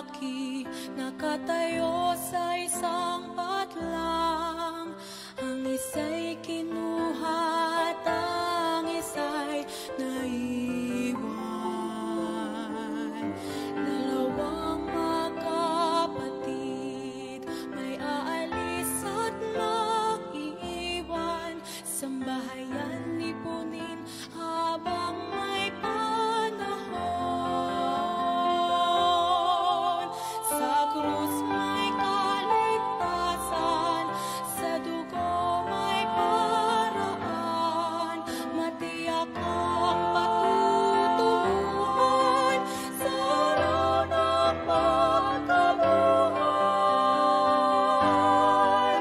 lalaki, nakatayo sa isang patlang. Ang isa'y kinuha at ang isa'y naiwan. Dalawang magkapatid, may aalis at maiiwan. Sambahayan ipunin habang may panahon. Sa krus may kaligtasan, sa dugo may paraan. Matiyak ang patutunguhan sa araw ng pagkabuhay.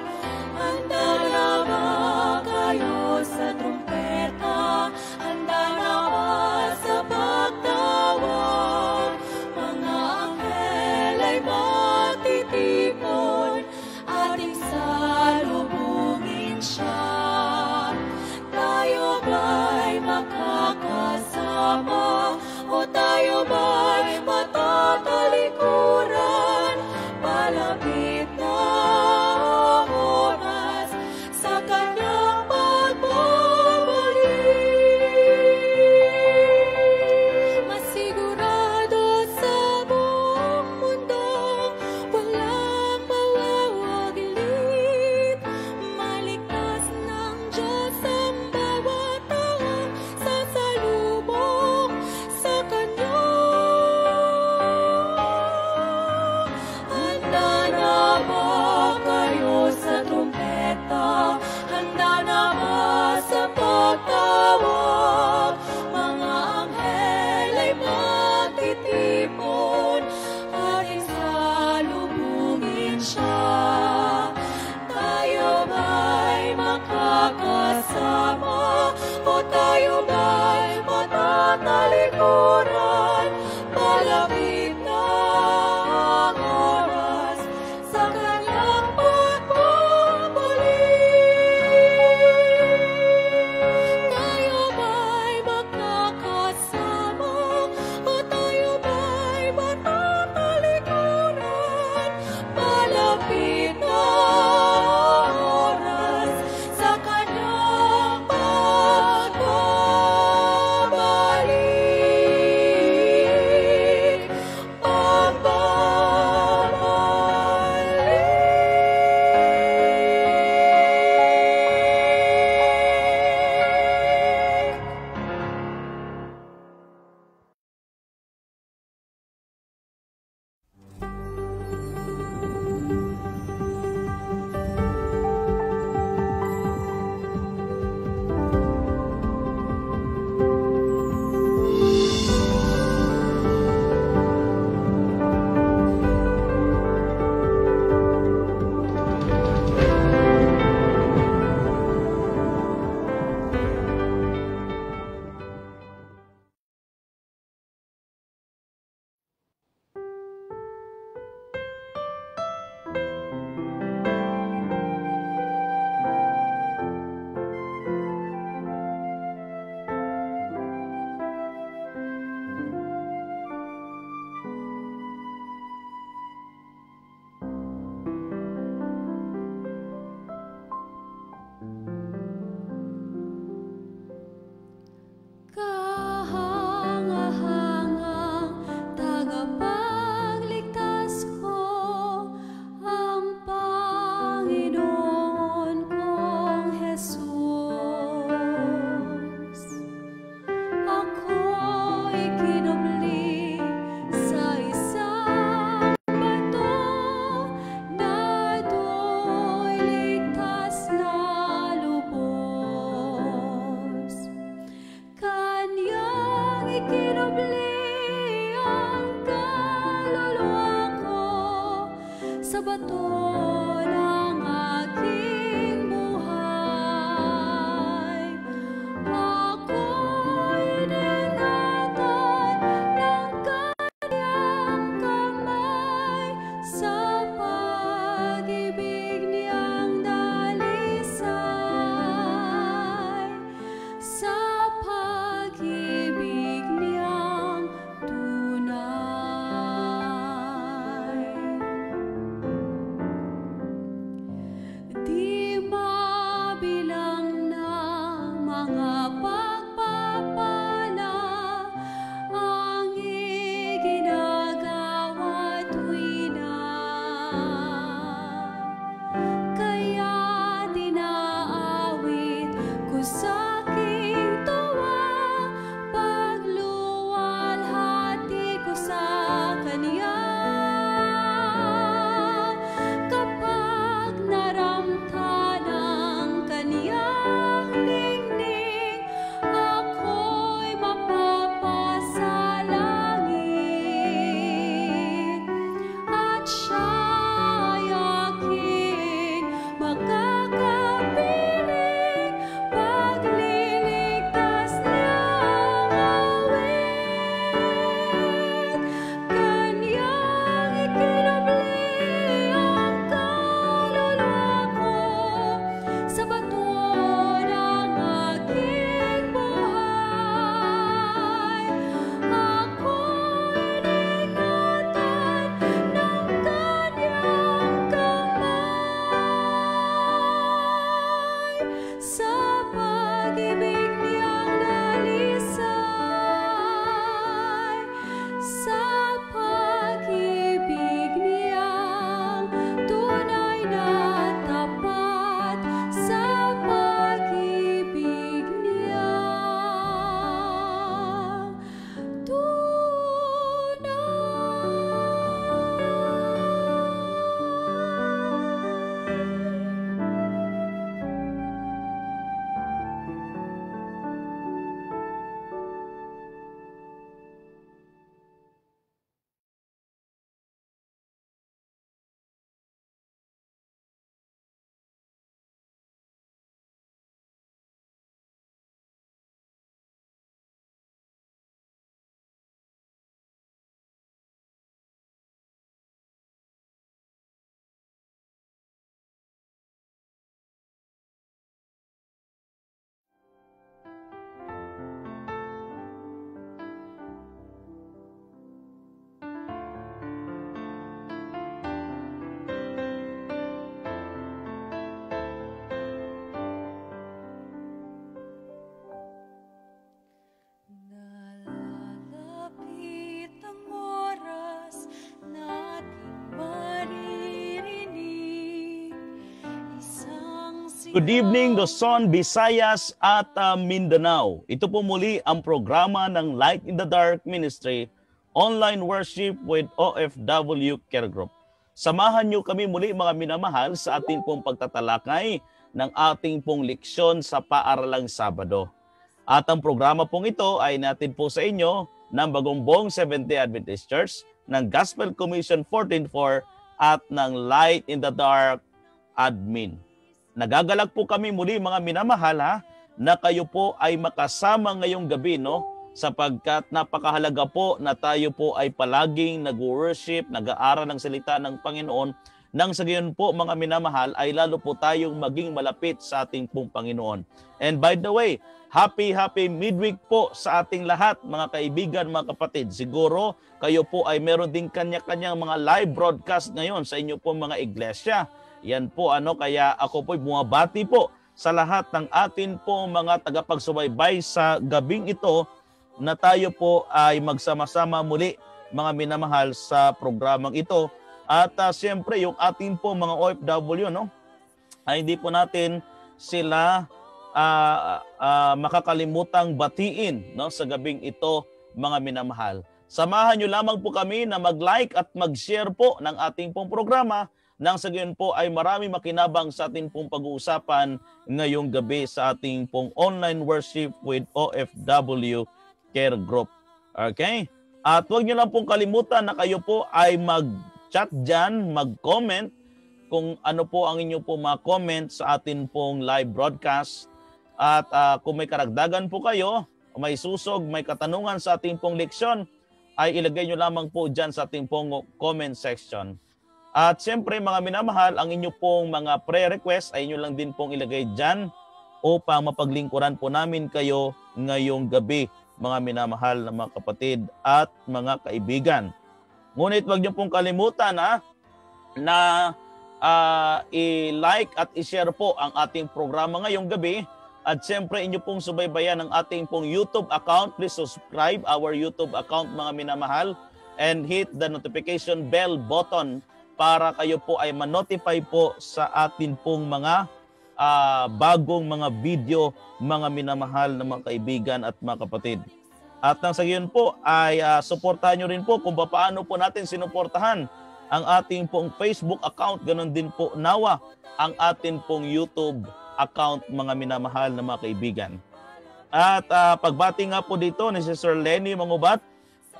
Handa na ba kayo sa trumpeta? Handa na ba sa pagtawag? Mga anghel ay matitipon, ating salubungin siya. Tayo ba'y makakasama o tayo ba'y matatalikuran? Palapit na ang oras sa kanyang pagbabalik. Masigurado sa buong mundo, walang mawawagilit. Maligtas ng Diyos ang bawat taong sasalubong sa Kanya. Handa na ba kayo sa trumpeta? Handa na ba sa pagtawag? Mga anghel ay matitipon, ating salubungin siya. Tayo ba'y makakasama o tayo ba'y matatalikuran? Palapit na ang oras sa kanyang pagbabalik. Tayo ba'y makakasama o tayo ba'y matatalikuran? Palapit na ang oras sa kanyang pagbabalik. Kahangahangang tagapagligtas ko, ang Panginoon kong Jesus. Ako'y kinubli sa isang bato na do'y ligtas na lubos. Kanyang ikinubli ang kaluluwa ko sa bato ng aking buhay. Ako'y iningatan ng kanyang kamay sa pag-ibig niyang dalisay, sa pag-ibig niyang tunay. Good evening, Luzon, Visayas at Mindanao. Ito po muli ang programa ng Light in the Dark Ministry, Online Worship with OFW Care Group. Samahan niyo kami muli mga minamahal sa ating pong pagtatalakay ng ating pong leksyon sa Paaralang Sabado. At ang programa pong ito ay natin po sa inyo ng Bagumbong Seventh-day Adventist Church, ng Gospel Commission 14.4 at ng Light in the Dark Admin. Nagagalak po kami muli mga minamahal na kayo po ay makasama ngayong gabi, no? Sapagkat napakahalaga po na tayo po ay palaging nag-worship, nag-aaral ng salita ng Panginoon, nang sa gayon po mga minamahal ay lalo po tayong maging malapit sa ating pong Panginoon. And by the way, happy midweek po sa ating lahat mga kaibigan, mga kapatid. Siguro kayo po ay meron din kanya-kanyang mga live broadcast ngayon sa inyo po mga iglesia. Yan po kaya ako po bumabati po sa lahat ng atin po mga tagapagsubaybay sa gabing ito na tayo po ay magsama-sama muli mga minamahal sa programang ito. At siyempre yung atin po mga OFW, no, ay hindi po natin sila makakalimutang batiin, no, sa gabing ito mga minamahal. Samahan nyo lamang po kami na mag-like at mag-share po ng ating pong programa nang sa gayon po ay marami makinabang sa ating pong pag-uusapan ngayong gabi sa ating pong online worship with OFW Care Group. Okay? At huwag nyo lang pong kalimutan na kayo po ay mag-chat dyan, mag-comment kung ano po ang inyo po mga comment sa ating pong live broadcast. At kung may karagdagan po kayo, may susog, may katanungan sa ating pong leksyon, ay ilagay nyo lamang po dyan sa ating pong comment section. At siyempre mga minamahal, ang inyo pong mga prayer request ay inyo lang din pong ilagay dyan upang mapaglingkuran po namin kayo ngayong gabi mga minamahal na mga kapatid at mga kaibigan. Ngunit wag niyo pong kalimutan na i-like at i-share po ang ating programa ngayong gabi. At siyempre inyo pong subaybayan ang ating pong YouTube account. Please subscribe our YouTube account mga minamahal and hit the notification bell button para kayo po ay ma-notify po sa atin pong mga bagong mga video mga minamahal na mga kaibigan at mga kapatid. At nang sa gayon po ay suportahan nyo rin po kung paano po natin sinuportahan ang ating pong Facebook account. Ganon din po nawa ang ating pong YouTube account mga minamahal na mga kaibigan. At pagbati nga po dito ni si Sir Lenny Mangubat.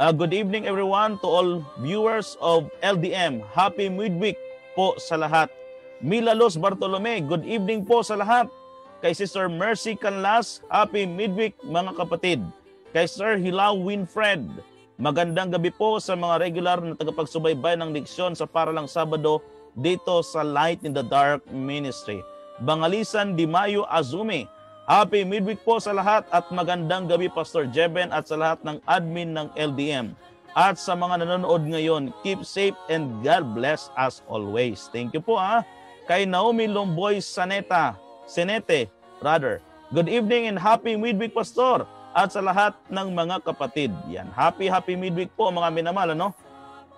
Good evening everyone to all viewers of LDM. Happy midweek po sa lahat. Mila Luz Bartolome, good evening po sa lahat. Kay Sister Mercy Canlas, happy midweek mga kapatid. Kay Sir Hilaw Winfred, magandang gabi po sa mga regular na tagapagsubaybay ng leksyon sa Paaralang Sabado dito sa Light in the Dark Ministry. Bangalisan Di Mayo Azumi, happy midweek po sa lahat at magandang gabi Pastor Jeben at sa lahat ng admin ng LDM. At sa mga nanonood ngayon, keep safe and God bless us always. Thank you po Kay Naomi Lomboy Senete, good evening and happy midweek Pastor at sa lahat ng mga kapatid. Yan, happy midweek po mga minamahal, no?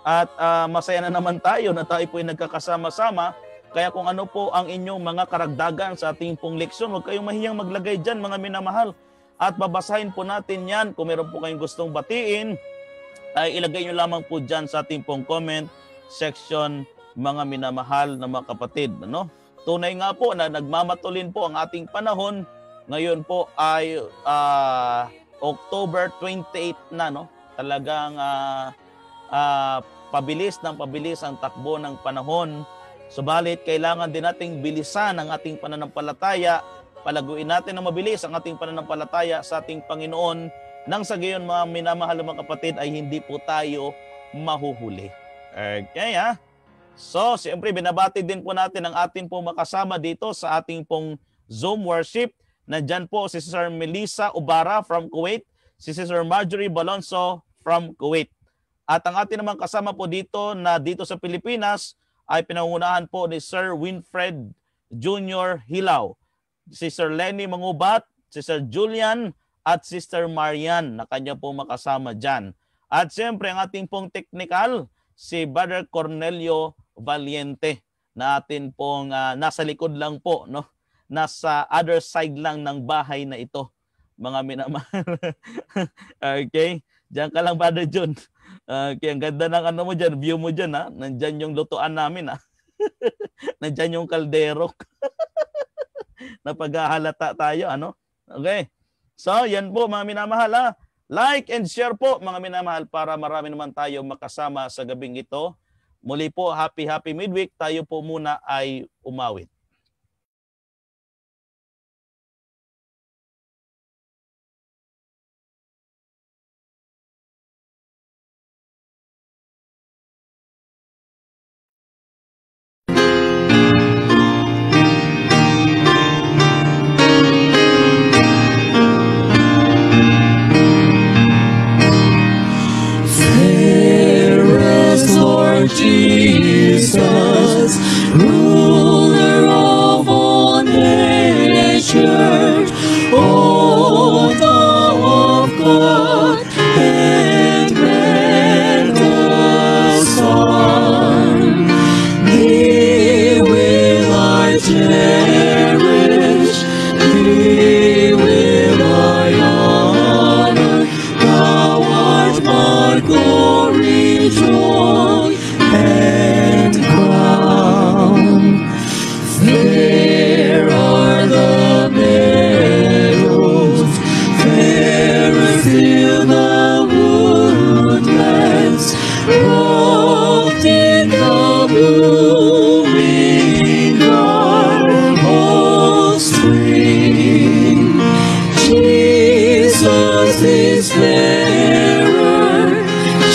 At masaya na naman tayo na tayo po ay nagkakasama-sama. Kaya kung ano po ang inyong mga karagdagan sa ating pong leksyon, huwag kayong mahiyang maglagay dyan mga minamahal. At babasahin po natin yan. Kung meron po kayong gustong batiin, ay ilagay nyo lamang po dyan sa ating pong comment section mga minamahal na mga kapatid. No? Tunay nga po na nagmamatulin po ang ating panahon. Ngayon po ay October 28 na. No? Talagang pabilis ang takbo ng panahon. Subalit, kailangan din nating bilisan ang ating pananampalataya. Palaguin natin na mabilis ang ating pananampalataya sa ating Panginoon nang sa gayon mga minamahal na mga kapatid ay hindi po tayo mahuhuli. Okay So, siyempre binabati din po natin ang ating pong makasama dito sa ating pong Zoom worship. Nandyan po si Sister Melissa Ubara from Kuwait, si Sister Marjorie Balonso from Kuwait. At ang ating naman kasama po dito na dito sa Pilipinas ay pinangunahan po ni Sir Winfred Jr. Hilaw, Sister Lenny Mangubat, Sister Julian at Sister Marian na kanya po makasama dyan. At siyempre ang ating pong technical, si Brother Cornelio Valiente na atin pong nasa likod lang po, no, nasa other side lang ng bahay na ito, mga minamahal. Okay? Diyan ka lang, Brother John. Okay, ang ganda ng ano mo dyan, view mo dyan, ha? Nandyan yung lutuan namin, ha? Nandyan yung kaldero. Napaghahalata tayo, ano? Okay. So, yan po, mga minamahal, ha? Like and share po, mga minamahal, para marami naman tayo makasama sa gabing ito. Muli po, happy midweek. Tayo po muna ay umawit. Jesus, ruler of all nature, O thou of God, and man the Son, thee will I cherish, thee will I honor, thou art my glory, joy, and crown. Fair are the meadows, fairer still the woodlands, robed in the blooming garb of spring. Jesus is fairer,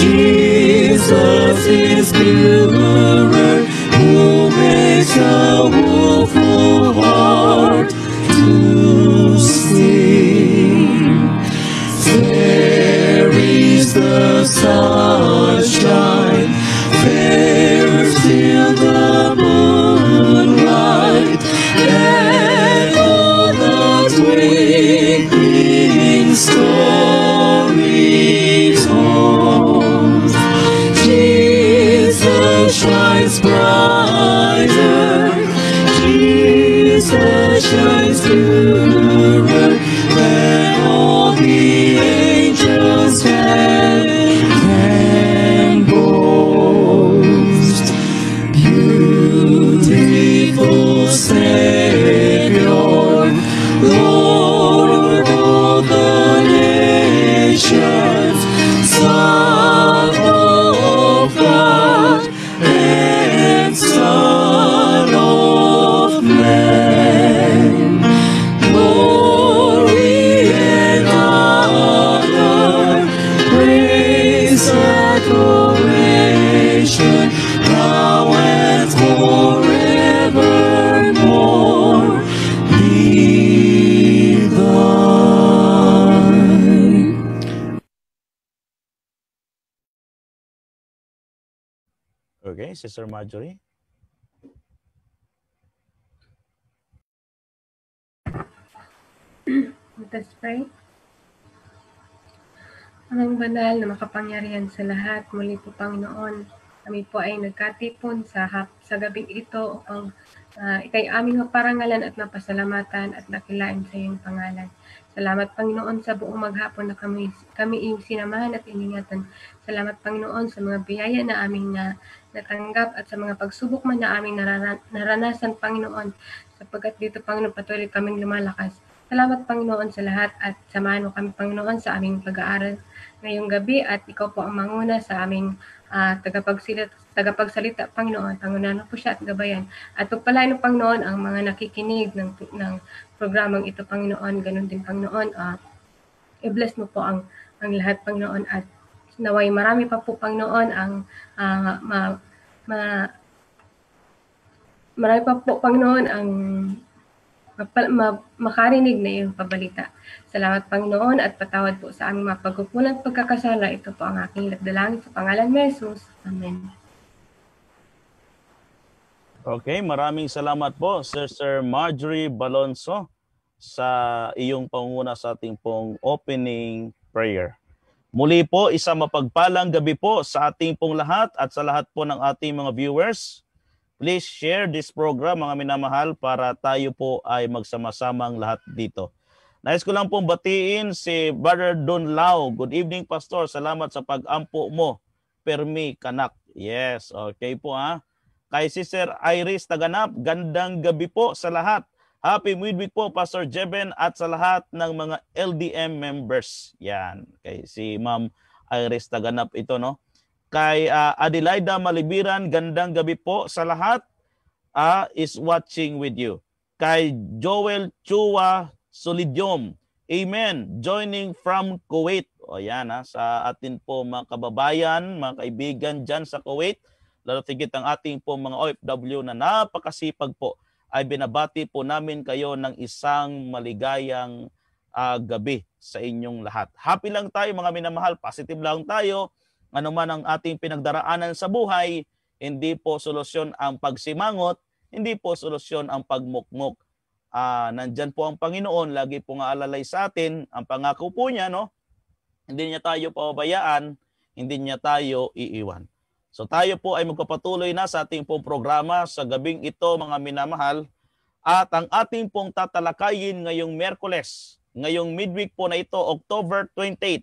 Jesus is purer, who makes a woeful heart to sing. Fair is the sunshine, fairer still the moonlight, and all the twinkling stories told. Jesus shines brighter, Jesus shines purer, than all the angels can boast. Beautiful Savior, Lord of all the nations, Son of God, and Son of Man. Glory and honor, praise, adoration, now and forevermore be thine. Okay, Sister Marjorie. Let us pray. Amang banal na makapangyarihan sa lahat, muli po Panginoon, kami po ay nagkatipon sa gabing ito upang ikay aming maparangalan at mapasalamatan at nakilain sa iyong pangalan. Salamat Panginoon sa buong maghapon na kami iyong sinamahan at iningatan. Salamat Panginoon sa mga biyaya na aming natanggap at sa mga pagsubok man na aming naranasan Panginoon, sapagkat dito Panginoon patuloy kaming lumalakas. Salamat Panginoon sa lahat at samahan mo kami Panginoon sa aming pag-aaral ngayong gabi at ikaw po ang manguna sa aming tagapagsalita Panginoon. Pangunahan po siya at gabayan. At pagpalain ng Panginoon ang mga nakikinig ng programang ito Panginoon. Ganun din Panginoon. I-bless mo po ang lahat Panginoon at naway marami pa po Panginoon ang marami pa po Panginoon ang makarinig na iyong pabalita. Salamat Panginoon at patawad po sa aming mga pagkukulang pagkakasala. Ito po ang aking dalangin sa pangalan ni Jesus. Amen. Okay, maraming salamat po, Sister Marjorie Balonso, sa iyong pangunguna sa ating pong opening prayer. Muli po, isang mapagpalang gabi po sa ating pong lahat at sa lahat po ng ating mga viewers. Please share this program mga minamahal para tayo po ay magsama-samang lahat dito. Nais ko lang pong batiin si Brother Don Lau. Good evening, Pastor. Salamat sa pag-ampo mo. Permi Kanak. Yes, okay po ha. Kay Sister Iris Taganap, gandang gabi po sa lahat. Happy midweek po, Pastor Jeben, at sa lahat ng mga LDM members. Yan, kay si Ma'am Iris Taganap ito, no? Kay Adelaida Malibiran, gandang gabi po sa lahat. Is watching with you. Kay Joel Chua Solidium, amen, joining from Kuwait. O yan sa atin po mga kababayan, mga kaibigan dyan sa Kuwait, lalo tigit ang ating po mga OFW na napakasipag po, ay binabati po namin kayo ng isang maligayang gabi sa inyong lahat. Happy lang tayo mga minamahal, positive lang tayo. Ano man ang ating pinagdaraanan sa buhay, hindi po solusyon ang pagsimangot, hindi po solusyon ang pagmukmok. Nandyan po ang Panginoon, lagi po nga alalay sa atin, ang pangako po niya, no? Hindi niya tayo pababayaan, hindi niya tayo iiwan. So tayo po ay magpapatuloy na sa ating pong programa sa gabing ito mga minamahal, at ang ating pong tatalakayin ngayong Miyerkules, ngayong midweek po na ito, October 28,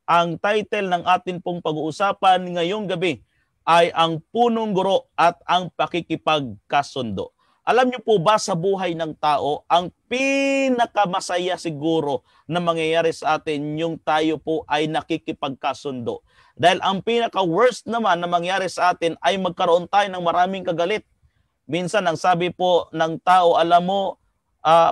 ang title ng ating pong pag-uusapan ngayong gabi ay ang punong guro at ang pakikipagkasundo. Alam niyo po ba sa buhay ng tao, ang pinakamasaya siguro na mangyayari sa atin yung tayo po ay nakikipagkasundo. Dahil ang pinaka-worst naman na mangyayari sa atin ay magkaroon tayo ng maraming kagalit. Minsan ang sabi po ng tao, alam mo,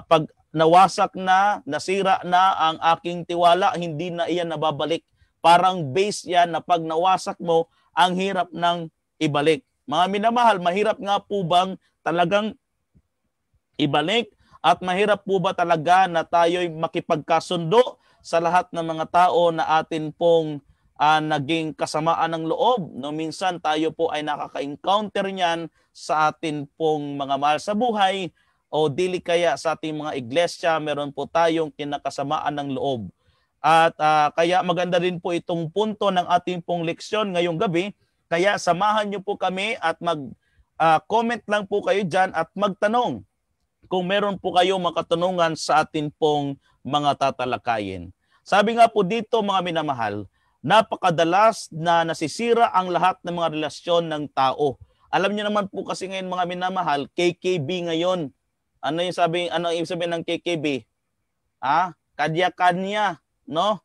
pag nawasak na, nasira na ang aking tiwala, hindi na iyan nababalik. Parang base yan na pag nawasak mo, ang hirap ng ibalik. Mga minamahal, mahirap nga po bang talagang ibalik, at mahirap po ba talaga na tayo'y makipagkasundo sa lahat ng mga tao na atin pong naging kasamaan ng loob? No, minsan tayo po ay nakaka-encounter niyan sa atin pong mga mahal sa buhay, o dili kaya sa ating mga iglesia, meron po tayong kinakasamaan ng loob. At kaya maganda rin po itong punto ng ating pong leksyon ngayong gabi. Kaya samahan niyo po kami at mag-comment lang po kayo dyan at magtanong kung meron po kayo makatanungan sa atin pong mga tatalakayin. Sabi nga po dito mga minamahal, napakadalas na nasisira ang lahat ng mga relasyon ng tao. Alam niyo naman po kasi ngayon mga minamahal, KKB ngayon. Ano yung ibig sabihin ng KKB? Kadya-kanya, no?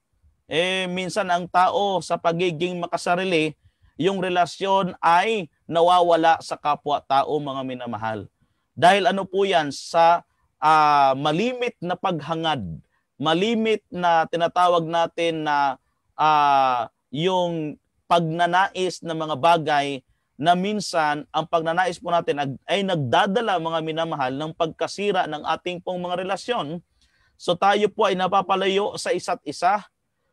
Minsan ang tao sa pagiging makasarili, yung relasyon ay nawawala sa kapwa-tao mga minamahal. Dahil ano po yan, sa malimit na paghangad, malimit na tinatawag natin na yung pagnanais ng mga bagay na minsan ang pagnanais po natin ay nagdadala mga minamahal ng pagkasira ng ating pong mga relasyon. So tayo po ay napapalayo sa isa't isa.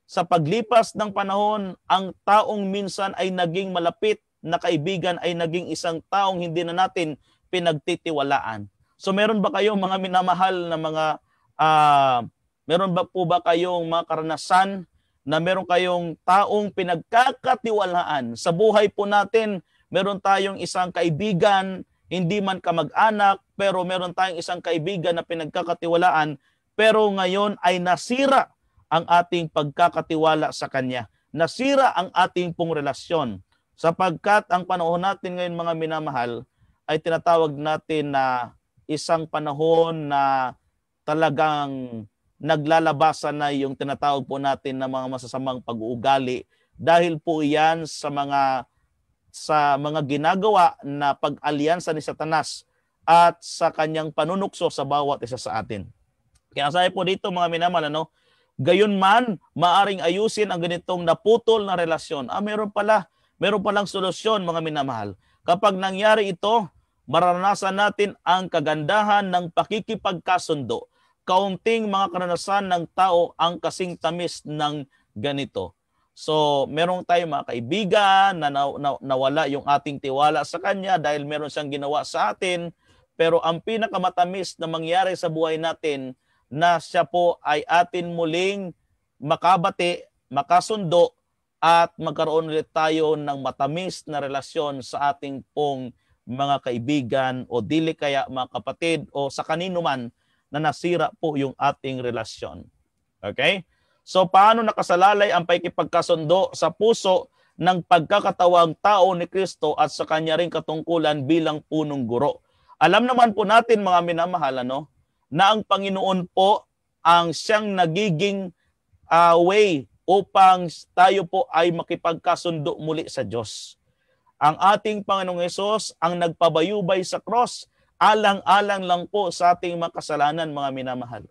Sa paglipas ng panahon, ang taong minsan ay naging malapit na kaibigan ay naging isang taong hindi na natin pinagtitiwalaan. So meron ba kayong mga minamahal na mga meron ba po ba kayong mga karanasan na meron kayong taong pinagkakatiwalaan sa buhay po natin? Meron tayong isang kaibigan, hindi man kamag-anak, pero meron tayong isang kaibigan na pinagkakatiwalaan, pero ngayon ay nasira ang ating pagkakatiwala sa kanya. Nasira ang ating pong relasyon. Sapagkat ang panahon natin ngayon mga minamahal ay tinatawag natin na isang panahon na talagang naglalabasan na yung tinatawag po natin na mga masasamang pag-uugali, dahil po iyan sa mga ginagawa na pag-alyansa ni Satanas at sa kanyang panunukso sa bawat isa sa atin. Kaya sabi po dito mga minamahal, gayon man maaring ayusin ang ganitong naputol na relasyon. Meron palang solusyon mga minamahal. Kapag nangyari ito, maranasan natin ang kagandahan ng pakikipagkasundo. Kaunting mga karanasan ng tao ang kasing tamis ng ganito. So, meron tayong mga kaibigan na nawala yung ating tiwala sa kanya dahil meron siyang ginawa sa atin. Pero ang pinakamatamis na mangyari sa buhay natin, na siya po ay atin muling makabati, makasundo, at magkaroon ulit tayo ng matamis na relasyon sa ating pong mga kaibigan o dili kaya mga kapatid o sa kanino man na nasira po yung ating relasyon. Okay? So paano nakasalalay ang pakikipagkasundo sa puso ng pagkakatawang tao ni Kristo at sa kanya ring katungkulan bilang punong guro? Alam naman po natin mga minamahal, na ang Panginoon po ang siyang nagiging way upang tayo po ay makipagkasundo muli sa Diyos. Ang ating Panginoong Hesus ang nagpabayubay sa cross, alang-alang lang po sa ating makasalanan mga minamahal.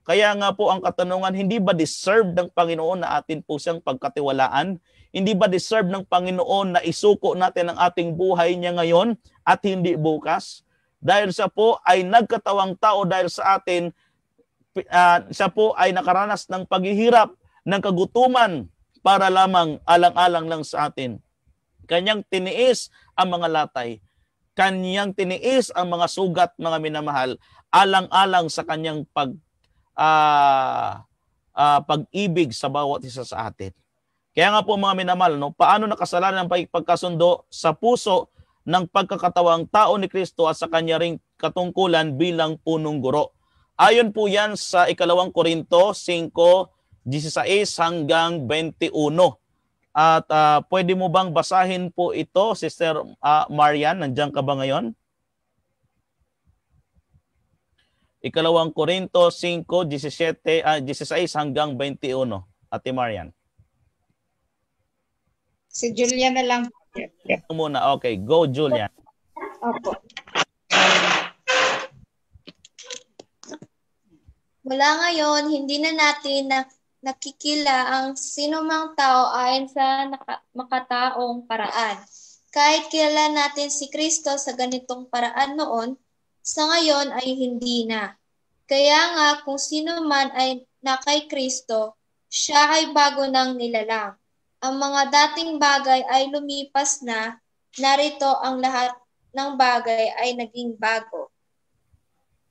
Kaya nga po ang katanungan, hindi ba deserve ng Panginoon na atin po siyang pagkatiwalaan? Hindi ba deserve ng Panginoon na isuko natin ang ating buhay niya ngayon at hindi bukas? Dahil siya po ay nagkatawang tao dahil sa atin, siya po ay nakaranas ng paghihirap, ng kagutuman para lamang alang-alang lang sa atin. Kanyang tiniis ang mga latay. Kanyang tiniis ang mga sugat, mga minamahal, alang-alang sa kanyang pag-ibig sa bawat isa sa atin. Kaya nga po mga minamahal, paano nakasalalay ang pagkasundo sa puso ng pagkakatawang tao ni Kristo at sa kanya ring katungkulan bilang punong guro? Ayon po yan sa 2 Korinto 5:16 hanggang 21. At pwede mo bang basahin po ito, Sister Marian? Nandiyan ka ba ngayon? 2 Korinto 5:16 hanggang 21. Ate Marian. Si Julian na lang. Muna. Okay, go Julian. Opo. Mula ngayon, hindi na natin nakikila ang sinumang tao ayon sa makataong paraan. Kahit kilala natin si Kristo sa ganitong paraan noon, sa ngayon ay hindi na. Kaya nga kung sino man ay na kay Kristo, siya ay bago ng nilalang. Ang mga dating bagay ay lumipas na, narito ang lahat ng bagay ay naging bago.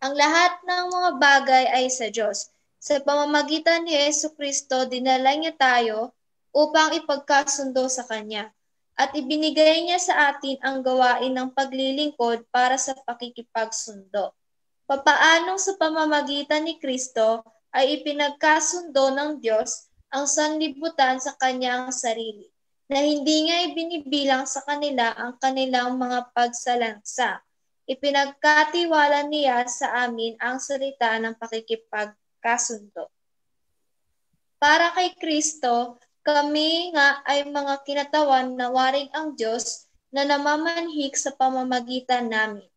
Ang lahat ng mga bagay ay sa Diyos. Sa pamamagitan ni Jesucristo, dinala niya tayo upang ipagkasundo sa Kanya. At ibinigay niya sa atin ang gawain ng paglilingkod para sa pakikipagsundo. Papaanong sa pamamagitan ni Kristo ay ipinagkasundo ng Diyos ang sanlibutan sa Kanyang sarili, na hindi nga ibinibilang sa kanila ang kanilang mga pagsalansa. Ipinagkatiwala niya sa amin ang salita ng pakikipagkasundo. Para kay Kristo, kami nga ay mga kinatawan na waring ang Diyos na namamanhik sa pamamagitan namin.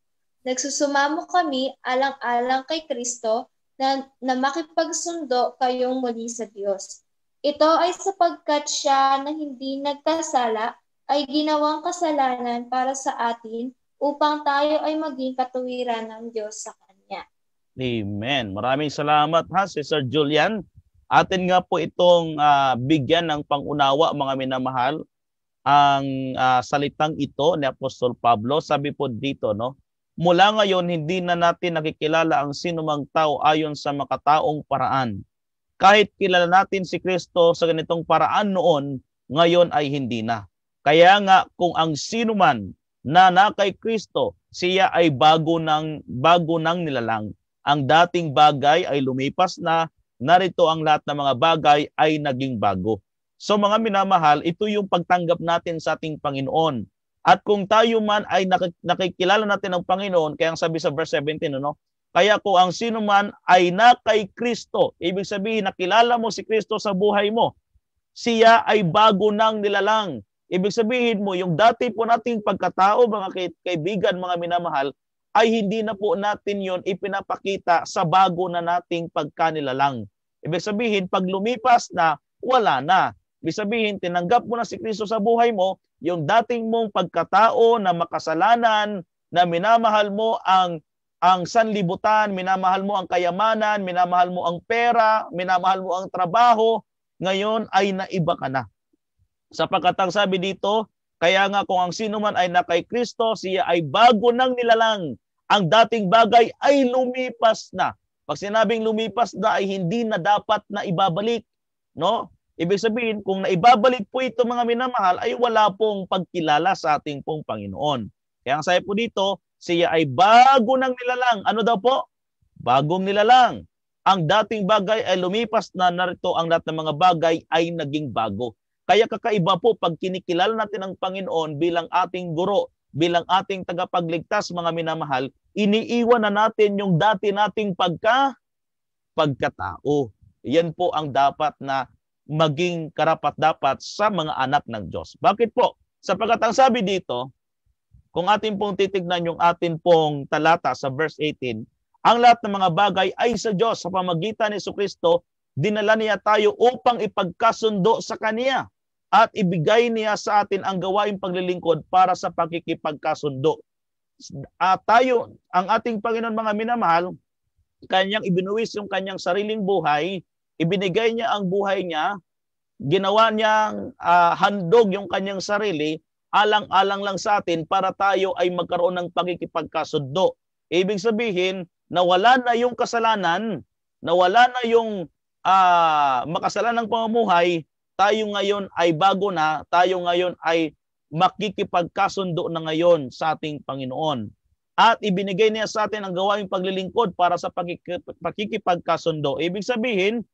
Nagsusumamo kami alang-alang kay Kristo na makipagsundo kayong muli sa Diyos. Ito ay sapagkat siya na hindi nagkasala ay ginawang kasalanan para sa atin upang tayo ay maging katuwiran ng Diyos sa Kanya. Amen. Maraming salamat Sister Julian. Atin nga po itong bigyan ng pangunawa mga minamahal ang salitang ito ni Apostol Pablo. Sabi po dito, mula ngayon hindi na natin nakikilala ang sinumang tao ayon sa makataong paraan. Kahit kilala natin si Kristo sa ganitong paraan noon, ngayon ay hindi na. Kaya nga kung ang sino man na kay Kristo, siya ay bago ng nilalang. Ang dating bagay ay lumipas na, narito ang lahat ng mga bagay ay naging bago. So mga minamahal, ito yung pagtanggap natin sa ating Panginoon. At kung tayo man ay nakikilala natin ang Panginoon, kaya ang sabi sa verse 17, kaya kung ang sino man ay na kay Kristo, ibig sabihin nakilala mo si Kristo sa buhay mo, siya ay bago ng nilalang. Ibig sabihin mo, yung dati po nating pagkatao, mga kaibigan, mga minamahal, ay hindi na po natin yon ipinapakita sa bago na nating pagkanilalang. Ibig sabihin, pag lumipas na, wala na. Ibig sabihin, tinanggap mo na si Kristo sa buhay mo, yung dating mong pagkatao na makasalanan, na minamahal mo ang sanlibutan, minamahal mo ang kayamanan, minamahal mo ang pera, minamahal mo ang trabaho, ngayon ay naiba ka na. Sapagkat ang sabi dito, kaya nga kung ang sino man ay na kay Kristo, siya ay bago ng nilalang. Ang dating bagay ay lumipas na. Pag sinabing lumipas na ay hindi na dapat na ibabalik. Ibig sabihin, kung naibabalik po ito mga minamahal, ay wala pong pagkilala sa ating pong Panginoon. Kaya ang sabi po dito, siya ay bago ng nilalang. Ano daw po? Bagong nilalang. Ang dating bagay ay lumipas na, narito ang lahat ng mga bagay ay naging bago. Kaya kakaiba po pag kinikilala natin ang Panginoon bilang ating guro, bilang ating tagapagligtas, mga minamahal, iniiwan na natin yung dati nating pagkatao. Yan po ang dapat na maging karapat-dapat sa mga anak ng Diyos. Bakit po? Sapagkat ang sabi dito, kung atin pong titignan yung atin pong talata sa verse 18, ang lahat ng mga bagay ay sa Diyos. Sa pamagitan ni Jesucristo, dinala niya tayo upang ipagkasundo sa Kanya at ibigay niya sa atin ang gawaing paglilingkod para sa pakikipagkasundo. Tayo, ang ating Panginoon, mga minamahal, Kanyang ibinuwis yung Kanyang sariling buhay, ibinigay niya ang buhay niya, ginawa niyang handog yung Kanyang sarili, alang-alang lang sa atin para tayo ay magkaroon ng pakikipagkasundo. Ibig sabihin, nawala na yung kasalanan, nawala na yung makasalanang pamumuhay, tayo ngayon ay bago na, tayo ngayon ay makikipagkasundo na ngayon sa ating Panginoon. At ibinigay niya sa atin ang gawaing paglilingkod para sa pakikipagkasundo. Ibig sabihin,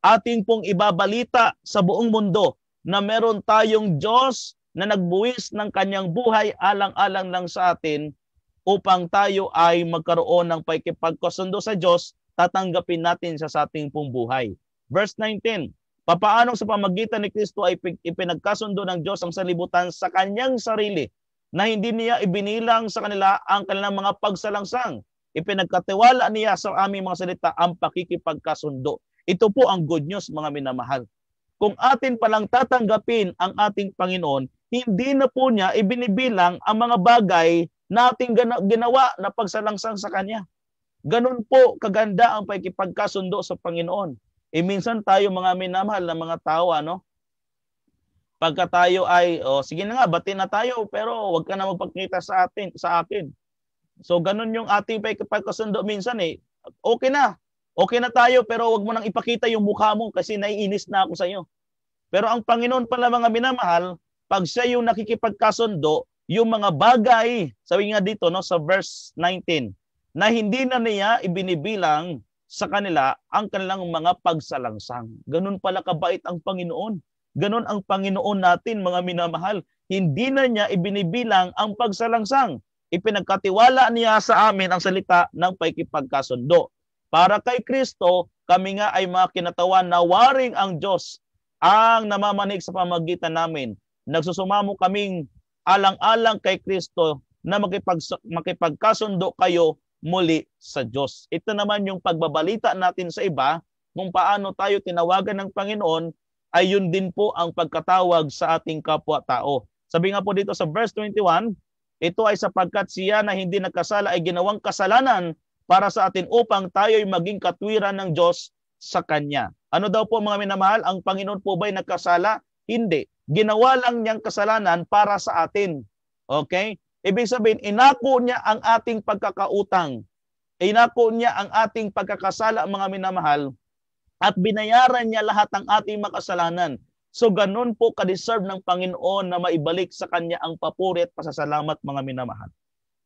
ating pong ibabalita sa buong mundo na meron tayong Diyos na nagbuwis ng Kanyang buhay alang-alang lang sa atin upang tayo ay magkaroon ng pakikipagkasundo sa Diyos, tatanggapin natin sa ating pong buhay. Verse 19, papaano sa pamagitan ni Kristo ay ipinagkasundo ng Diyos ang sanlibutan sa Kanyang sarili, na hindi niya ibinilang sa kanila ang kanilang mga pagsalangsang. Ipinagkatiwala niya sa aming mga salita ang pakikipagkasundo. Ito po ang good news, mga minamahal. Kung atin palang tatanggapin ang ating Panginoon, hindi na po niya ibinibilang ang mga bagay na ating ginawa na pagsalangsang sa Kanya. Ganun po kaganda ang pakikipagkasundo sa Panginoon. Minsan tayo, mga minamahal na mga tao, pagka tayo ay, sige na nga, bati na tayo, pero wag ka na magpakita sa akin. So ganun yung ating pakikipagkasundo minsan okay na tayo, pero wag mo nang ipakita yung mukha mo kasi naiinis na ako sa iyo. Pero ang Panginoon pala, mga minamahal, pag siya yung nakikipagkasundo, yung mga bagay, sabi nga dito sa verse 19, na hindi na niya ibinibilang sa kanila ang kanilang mga pagsalangsang. Ganun pala kabait ang Panginoon. Ganun ang Panginoon natin, mga minamahal. Hindi na niya ibinibilang ang pagsalangsang. Ipinagkatiwala niya sa amin ang salita ng pakikipagkasundo. Para kay Kristo, kami nga ay mga kinatawan na waring ang Diyos ang namamanig sa pamagitan namin. Nagsusumamo kaming alang-alang kay Kristo na makipagkasundo kayo muli sa Diyos. Ito naman yung pagbabalita natin sa iba kung paano tayo tinawagan ng Panginoon, ay yun din po ang pagkatawag sa ating kapwa-tao. Sabi nga po dito sa verse 21, ito ay sapagkat siya na hindi nagkasala ay ginawang kasalanan para sa atin upang tayo ay maging katwiran ng Diyos sa Kanya. Ano daw po, mga minamahal? Ang Panginoon po ba'y nagkasala? Hindi. Ginawa lang niyang kasalanan para sa atin. Okay? Ibig sabihin, inako niya ang ating pagkakautang. Inako niya ang ating pagkakasala, mga minamahal, at binayaran niya lahat ng ating makasalanan. So ganun po ka-deserve ng Panginoon na maibalik sa Kanya ang papuri at pasasalamat, mga minamahal.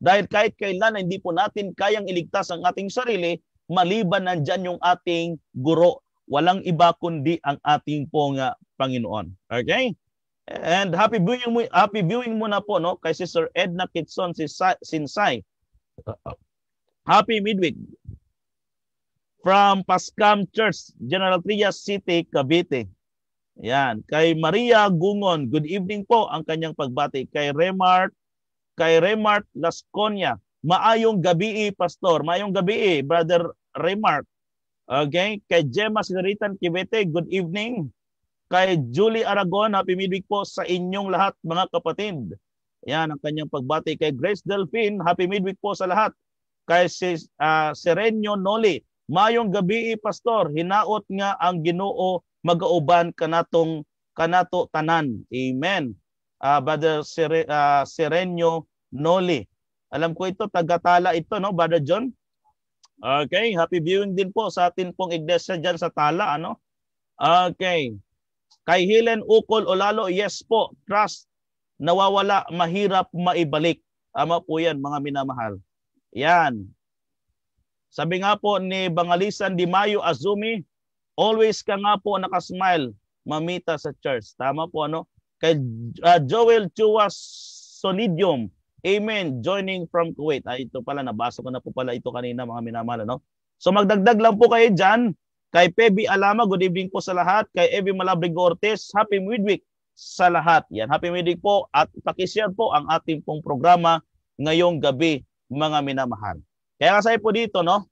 Dahil kahit kailan hindi po natin kayang iligtas ang ating sarili, maliban nandyan yung ating guro. Walang iba kundi ang ating pong Panginoon. Okay? And happy viewing muna po kay Sister Edna Kitson Sinsay. Happy midweek from Pascam Church, General Trias City, Cavite. Yan. Kay Maria Gungon, good evening po ang kanyang pagbati. Kay Remart Lasconia, maayong gabi, Pastor. Maayong gabi, Brother Remart. Okay. Kay Gemma Sinaritan Cavite, good evening. Kay Julie Aragon, happy midweek po sa inyong lahat, mga kapatid. Yan ang kanyang pagbati. Kay Grace Delphine, happy midweek po sa lahat. Kay Serenio Noli, mayong gabi, Pastor. Hinaot nga ang Ginoo magauban kanato tanan. Amen. Brother Serenio Noli. Alam ko ito, taga-Tala ito, Brother John? Okay, happy viewing din po sa atin pong iglesia dyan sa Tala, Okay. Kay Helen Ukol Olalo, yes po, trust, nawawala, mahirap maibalik. Tama po yan, mga minamahal. Yan. Sabi nga po ni Bangalisan Di Mayo Azumi, always ka nga po nakasmile, mamita sa church. Tama po, ano? Kay Joel Chua Sonidium, amen, joining from Kuwait. Ay, ito pala, nabasa ko na po pala ito kanina, mga minamahal, ano? So magdagdag lang po kayo dyan. Kay Pebi Alama, good evening po sa lahat. Kay Evi Malabrigo Ortiz, happy midweek sa lahat. Yan, happy midweek po at pakishare po ang ating pong programa ngayong gabi, mga minamahal. Kaya kasi po dito, no,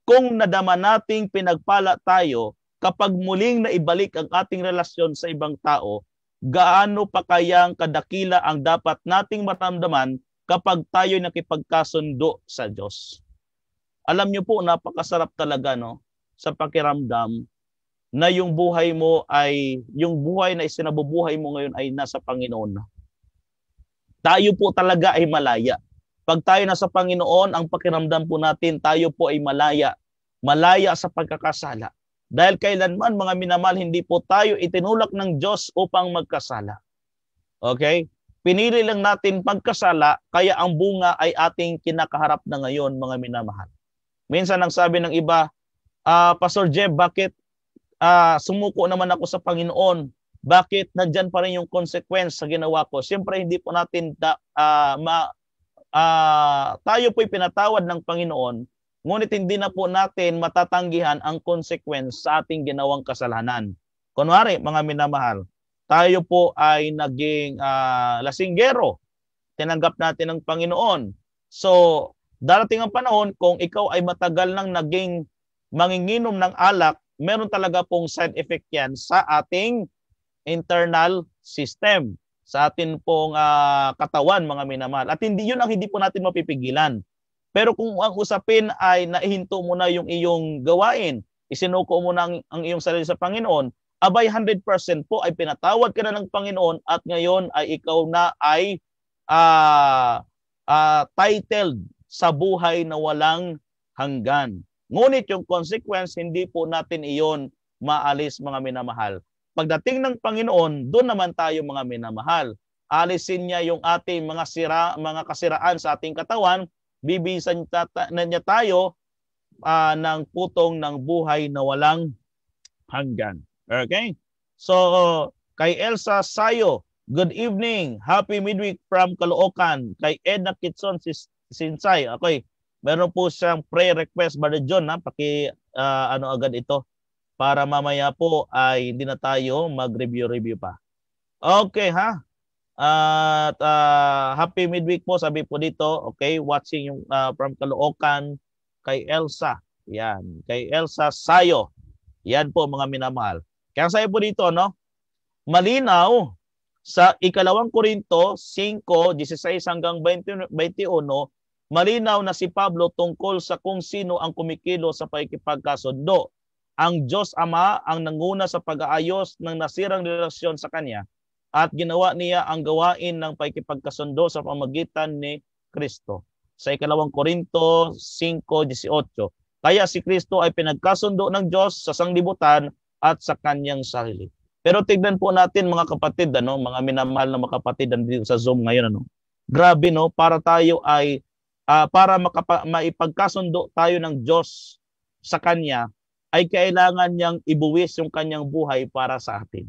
kung nadama nating pinagpala tayo kapag muling naibalik ang ating relasyon sa ibang tao, gaano pa kayang kadakila ang dapat nating maramdaman kapag tayo nakipagkasundo sa Diyos. Alam niyo po, napakasarap talaga, no, sa pakiramdam na yung buhay mo ay, yung buhay na isinabubuhay mo ngayon ay nasa Panginoon. Tayo po talaga ay malaya. Pag tayo nasa Panginoon, ang pakiramdam po natin, tayo po ay malaya. Malaya sa pagkakasala. Dahil kailanman, mga minamahal, hindi po tayo itinulak ng Diyos upang magkasala. Okay? Pinili lang natin magkasala, kaya ang bunga ay ating kinakaharap na ngayon, mga minamahal. Minsan ang sabi ng iba, Pastor Jeb, bakit sumuko naman ako sa Panginoon? Bakit nandyan pa rin yung consequence sa ginawa ko? Siyempre, hindi po natin tayo po'y pinatawad ng Panginoon, ngunit hindi na po natin matatanggihan ang consequence sa ating ginawang kasalanan. Kunwari, mga minamahal, tayo po ay naging lasinggero. Tinanggap natin ng Panginoon. So, darating ang panahon, kung ikaw ay matagal nang naging manginginom ng alak, meron talaga pong side effect yan sa ating internal system, sa atin pong katawan, mga minamahal. At hindi yun ang hindi po natin mapipigilan. Pero kung ang usapin ay naihinto mo na yung iyong gawain, isinuko mo na ang iyong sarili sa Panginoon, abay 100% po ay pinatawad ka na ng Panginoon at ngayon ay ikaw na ay titled sa buhay na walang hanggan. Ngunit yung consequence, hindi po natin iyon maalis, mga minamahal. Pagdating ng Panginoon, doon naman tayo, mga minamahal. Alisin niya yung ating mga kasiraan sa ating katawan, bibisan na niya tayo ng putong ng buhay na walang hanggan. Okay? So, kay Elsa Sayo, good evening. Happy midweek from Caloocan. Kay Edna Kitson Sinsay. Okay. Meron po siyang prayer request, Brother John, agad ito para mamaya po ay hindi na tayo mag-review pa. Okay, ha? At happy midweek po, sabi po dito. Okay, watching yung from Caloocan kay Elsa. Yan, kay Elsa Sayo. Yan po, mga minamahal. Kaya sabi po dito, no? Malinaw sa 2 Korinto 5:16 hanggang 21, malinaw na si Pablo tungkol sa kung sino ang kumikilo sa pakikipagkasundo. Ang Diyos Ama ang nanguna sa pag-aayos ng nasirang relasyon sa Kanya at ginawa niya ang gawain ng pakikipagkasundo sa pamamagitan ni Kristo. Sa 2 Korinto 5:18. Kaya si Kristo ay pinagkasundo ng Diyos sa sanglibutan at sa Kanyang sarili. Pero tignan po natin, mga kapatid, mga minamahal na mga kapatid dito sa Zoom ngayon, grabe, no, para tayo ay para maipagkasundo tayo ng Diyos sa Kanya, ay kailangan niyang ibuwis yung Kanyang buhay para sa atin.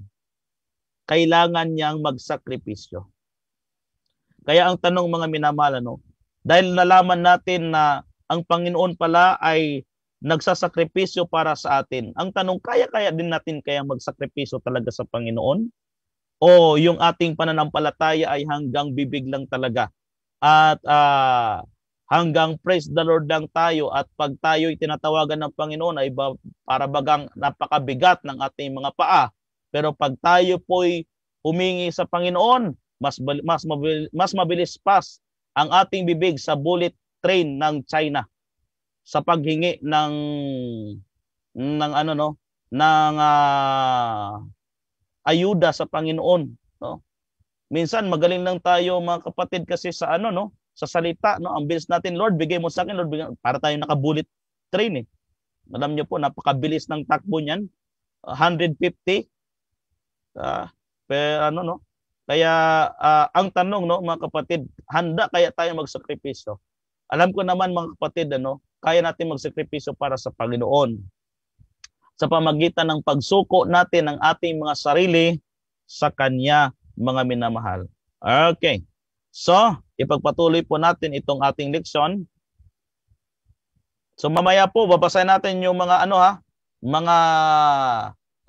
Kailangan niyang magsakripisyo. Kaya ang tanong, mga minamahal, dahil nalaman natin na ang Panginoon pala ay nagsasakripisyo para sa atin. Ang tanong, kaya din natin kaya magsakripisyo talaga sa Panginoon? O yung ating pananampalataya ay hanggang bibig lang talaga? At hanggang praise the Lord lang tayo, at pag tayo'y tinatawagan ng Panginoon ay para bagang napakabigat ng ating mga paa. Pero pag tayo po'y humingi sa Panginoon, mas mabilis pas ang ating bibig sa bullet train ng China sa paghingi ng ayuda sa Panginoon, no? Minsan magaling lang tayo, mga kapatid, kasi sa sa salita, no? Ang bilis natin, Lord, bigay mo sa akin, Lord, para tayo naka-bullet train, eh. Alam niyo po, napakabilis ng takbo niyan. 150 per Kaya ang tanong, no, mga kapatid, handa kaya tayo magsakripisyo? Alam ko naman mga kapatid, kaya natin magsakripisyo para sa Panginoon sa pamagitan ng pagsuko natin ng ating mga sarili sa Kanya, mga minamahal. Okay. So, ipagpatuloy po natin itong ating leksyon. So, mamaya po, babasahin natin yung mga mga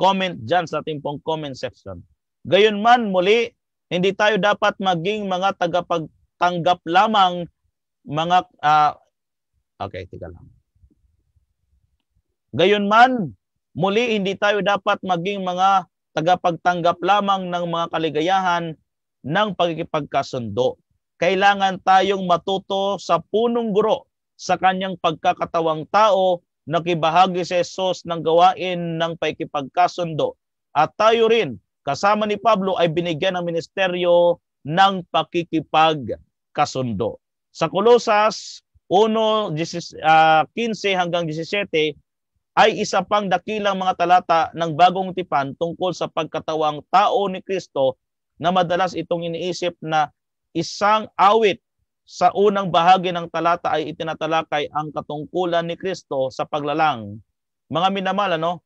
comment dyan sa ating pong comment section. Gayunman, muli, hindi tayo dapat maging mga tagapagtanggap lamang mga okay, tika lang. Gayunman, muli hindi tayo dapat maging mga tagapagtanggap lamang ng mga kaligayahan ng pagkikipagkasundo. Kailangan tayong matuto sa punong guro sa kanyang pagkakatawang tao, nakibahagi si Jesus ng gawain ng pagkikipagkasundo. At tayo rin, kasama ni Pablo, ay binigyan ng ministeryo ng pakikipagkasundo. Sa Kolosas 1:15 hanggang 17, ay isa pang dakilang mga talata ng bagong tipan tungkol sa pagkatawang tao ni Kristo na madalas itong iniisip na isang awit. Sa unang bahagi ng talata ay itinatalakay ang katungkulan ni Kristo sa paglalang. Mga minamahal,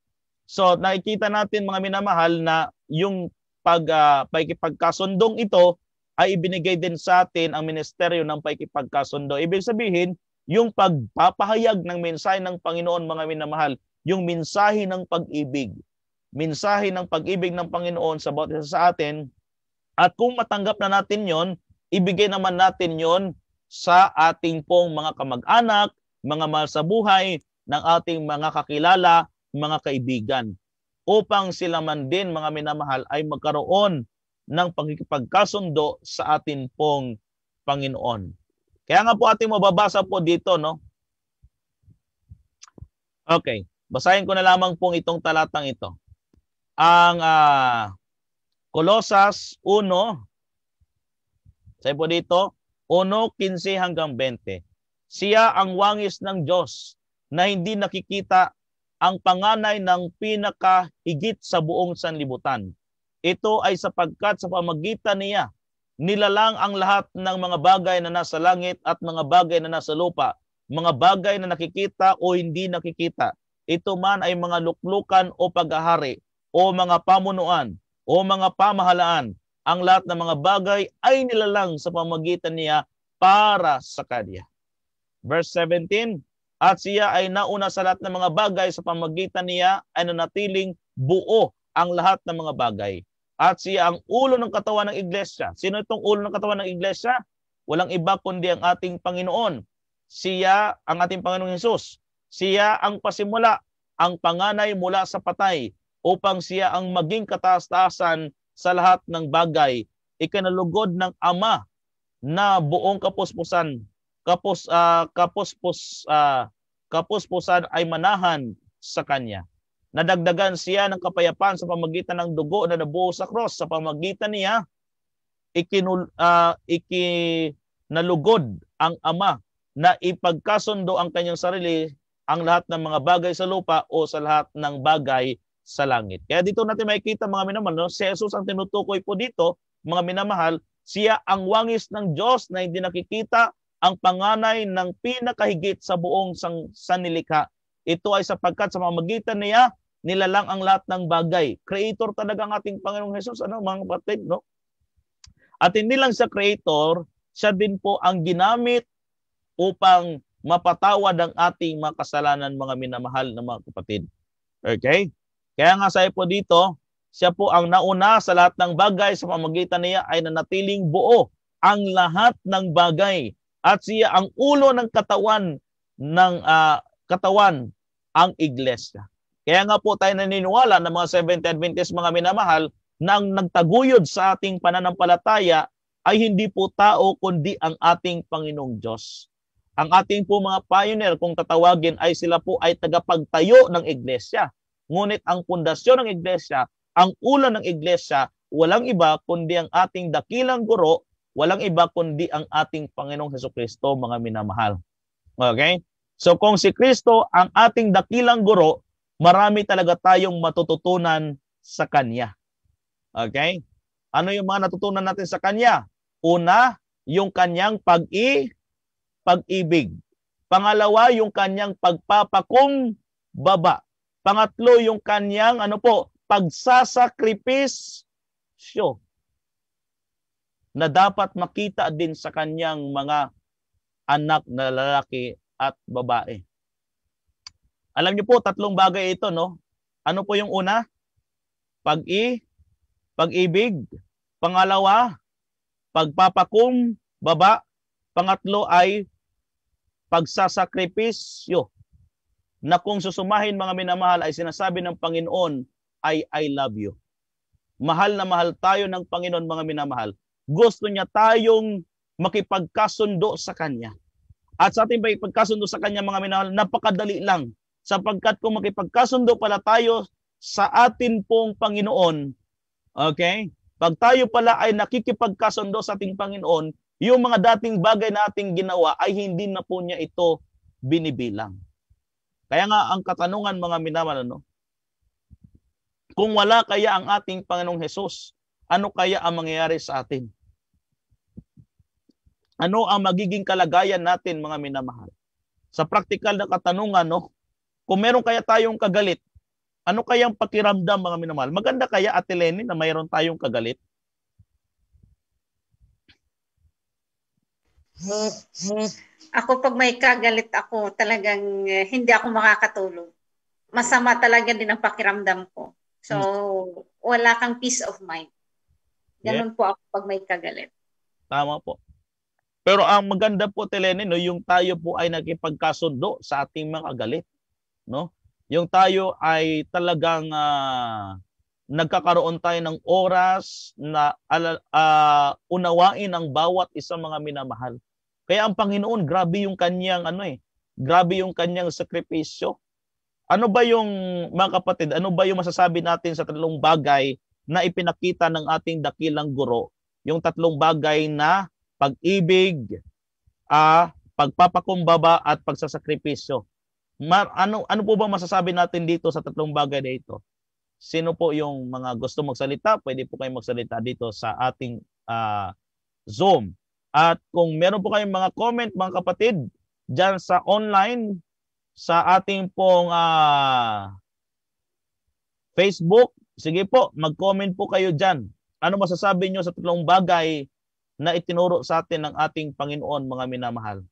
So nakikita natin mga minamahal na yung pagkipagkasundong ito ay ibinigay din sa atin ang ministeryo ng pagkipagkasundo. Ibig sabihin, yung pagpapahayag ng mensahe ng Panginoon, mga minamahal, yung mensahe ng pag-ibig. Mensahe ng pag-ibig ng Panginoon sa bawat isa sa atin. At kung matanggap na natin yon, ibigay naman natin yon sa ating pong mga kamag-anak, mga mahal sa buhay, ng ating mga kakilala, mga kaibigan. Upang sila man din, mga minamahal, ay magkaroon ng pagkikipagkasundo sa atin pong Panginoon. Kaya nga po ating mababasa po dito, Okay, basahin ko na lamang pong itong talatang ito. Ang Kolosas 1, sabi po dito, 1:15 hanggang 20. Siya ang wangis ng Diyos na hindi nakikita, ang panganay ng pinakahigit sa buong sanlibutan. Ito ay sapagkat sa pamagitan niya, nilalang ang lahat ng mga bagay na nasa langit at mga bagay na nasa lupa, mga bagay na nakikita o hindi nakikita. Ito man ay mga luklukan o paghahari, o mga pamunuan, o mga pamahalaan. Ang lahat ng mga bagay ay nilalang sa pamagitan niya para sa Kanya. Verse 17, at siya ay nauna sa lahat ng mga bagay, sa pamagitan niya ay nanatiling buo ang lahat ng mga bagay. At siya ang ulo ng katawan ng iglesia. Sino itong ulo ng katawan ng iglesia? Walang iba kundi ang ating Panginoon. Siya ang ating Panginoong Hesus. Siya ang pasimula, ang panganay mula sa patay, upang siya ang maging kataas-taasan sa lahat ng bagay. Ikinalugod ng Ama na buong kapuspusan ay manahan sa Kanya. Nadagdagan siya ng kapayapaan sa pamagitan ng dugo na nabuo sa cross. Sa pamagitan niya, ikinalugod ang Ama na ipagkasundo ang kanyang sarili, ang lahat ng mga bagay sa lupa o sa lahat ng bagay sa langit. Kaya dito natin makikita, mga minamahal, si Jesus ang tinutukoy po dito, mga minamahal, siya ang wangis ng Diyos na hindi nakikita, ang panganay ng pinakahigit sa buong sanlilikha. Ito ay sapagkat sa pamamagitan niya, nilalang ang lahat ng bagay. Creator talaga ang ating Panginoong Hesus, mga kapatid, At hindi lang sa creator, siya din po ang ginamit upang mapatawad ang ating mga kasalanan, mga minamahal na mga kapatid. Okay? Kaya nga sabi po dito, siya po ang nauna sa lahat ng bagay, sa pamamagitan niya ay nanatiling buo ang lahat ng bagay. At siya ang ulo ng katawan ang iglesia. Kaya nga po tayo naniniwala ng mga Seventh-day Adventist, mga minamahal, na ang nagtaguyod sa ating pananampalataya ay hindi po tao kundi ang ating Panginoong Diyos. Ang ating po mga pioneer, kung tatawagin, ay sila po ay tagapagtayo ng iglesia. Ngunit ang pundasyon ng iglesia, ang ulo ng iglesia, walang iba kundi ang ating dakilang guro, walang iba kundi ang ating Panginoong Hesukristo, mga minamahal. Okay? So kung si Kristo ang ating dakilang guro, marami talaga tayong matututunan sa Kanya. Okay? Ano yung mga natutunan natin sa kanya? Una, yung kanyang pag-ibig. Pangalawa, yung kanyang pagpapakumbaba. Pangatlo, yung kanyang pagsasakripisyo na dapat makita din sa kanyang mga anak na lalaki at babae. Alam niyo po, tatlong bagay ito, no? Ano po yung una? Pag-ibig. Pangalawa, pagpapakumbaba. Pangatlo ay pagsasakripisyo. Na kung susumahin mga minamahal ay sinasabi ng Panginoon ay I love you. Mahal na mahal tayo ng Panginoon mga minamahal. Gusto niya tayong makipagkasundo sa Kanya. At sa ating makipagkasundo sa Kanya mga minamahal, napakadali lang. Sapagkat kung makipagkasundo pala tayo sa atin pong Panginoon, okay? Pag tayo pala ay nakikipagkasundo sa ating Panginoon, yung mga dating bagay na ating ginawa ay hindi na po niya ito binibilang. Kaya nga ang katanungan mga minamahal, kung wala kaya ang ating Panginoong Hesus, ano kaya ang mangyayari sa atin? Ano ang magiging kalagayan natin mga minamahal? Sa praktikal na katanungan, kung meron kaya tayong kagalit, ano kayang pakiramdam mga minamahal? Maganda kaya, Ate Lenny, na mayroon tayong kagalit? Ako pag may kagalit ako, talagang hindi ako makakatulog. Masama talaga din ang pakiramdam ko. So, wala kang peace of mind. Ganun po ako pag may kagalit. Tama po. Pero ang maganda po, Telene, yung tayo po ay nakipagkasundo sa ating mga galit. Yung tayo ay talagang nagkakaroon tayo ng oras na unawain ang bawat isang mga minamahal. Kaya ang Panginoon, grabe yung kanyang grabe yung kanyang sakripisyo. Ano ba yung mga kapatid, ano ba yung masasabi natin sa tatlong bagay na ipinakita ng ating dakilang guro? Yung tatlong bagay na pag-ibig, pagpapakumbaba at pagsasakripisyo. Ano po ba masasabi natin dito sa tatlong bagay na ito? Sino po yung mga gusto magsalita? Pwede po kayong magsalita dito sa ating Zoom. At kung meron po kayong mga comment, mga kapatid, dyan sa online, sa ating pong Facebook, sige po, mag-comment po kayo dyan. Ano masasabi nyo sa tatlong bagay na itinuro sa atin ng ating Panginoon, mga minamahal?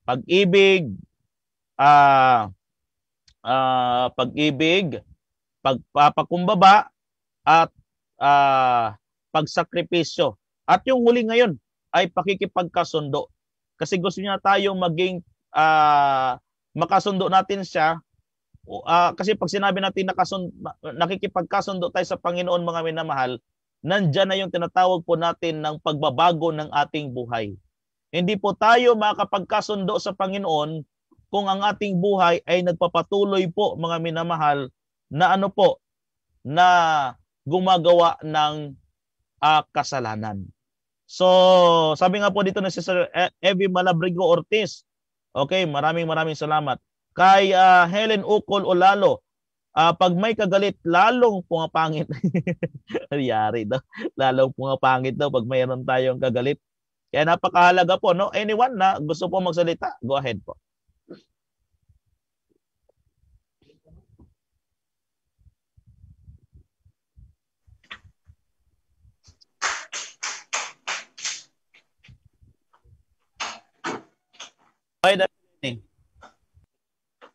Pag-ibig, pag-ibig, pagpapakumbaba, at pagsakripisyo. At yung huli ngayon ay pakikipagkasundo. Kasi gusto niya tayong maging makasundo natin siya. Kasi pag sinabi natin nakikipagkasundo tayo sa Panginoon, mga minamahal, nandyan na yung tinatawag po natin ng pagbabago ng ating buhay. Hindi po tayo makakapagkasundo sa Panginoon kung ang ating buhay ay nagpapatuloy po, mga minamahal, na na gumagawa ng kasalanan. So, sabi nga po dito na si Sir Evie Malabrigo Ortiz. Okay, maraming salamat. Kay Helen Ukol Olalo, pag may kagalit, lalong pumapangit. Yari daw. Lalong pumapangit daw pag mayroon tayong kagalit. Kaya napakahalaga po, Anyone na gusto po magsalita, go ahead po.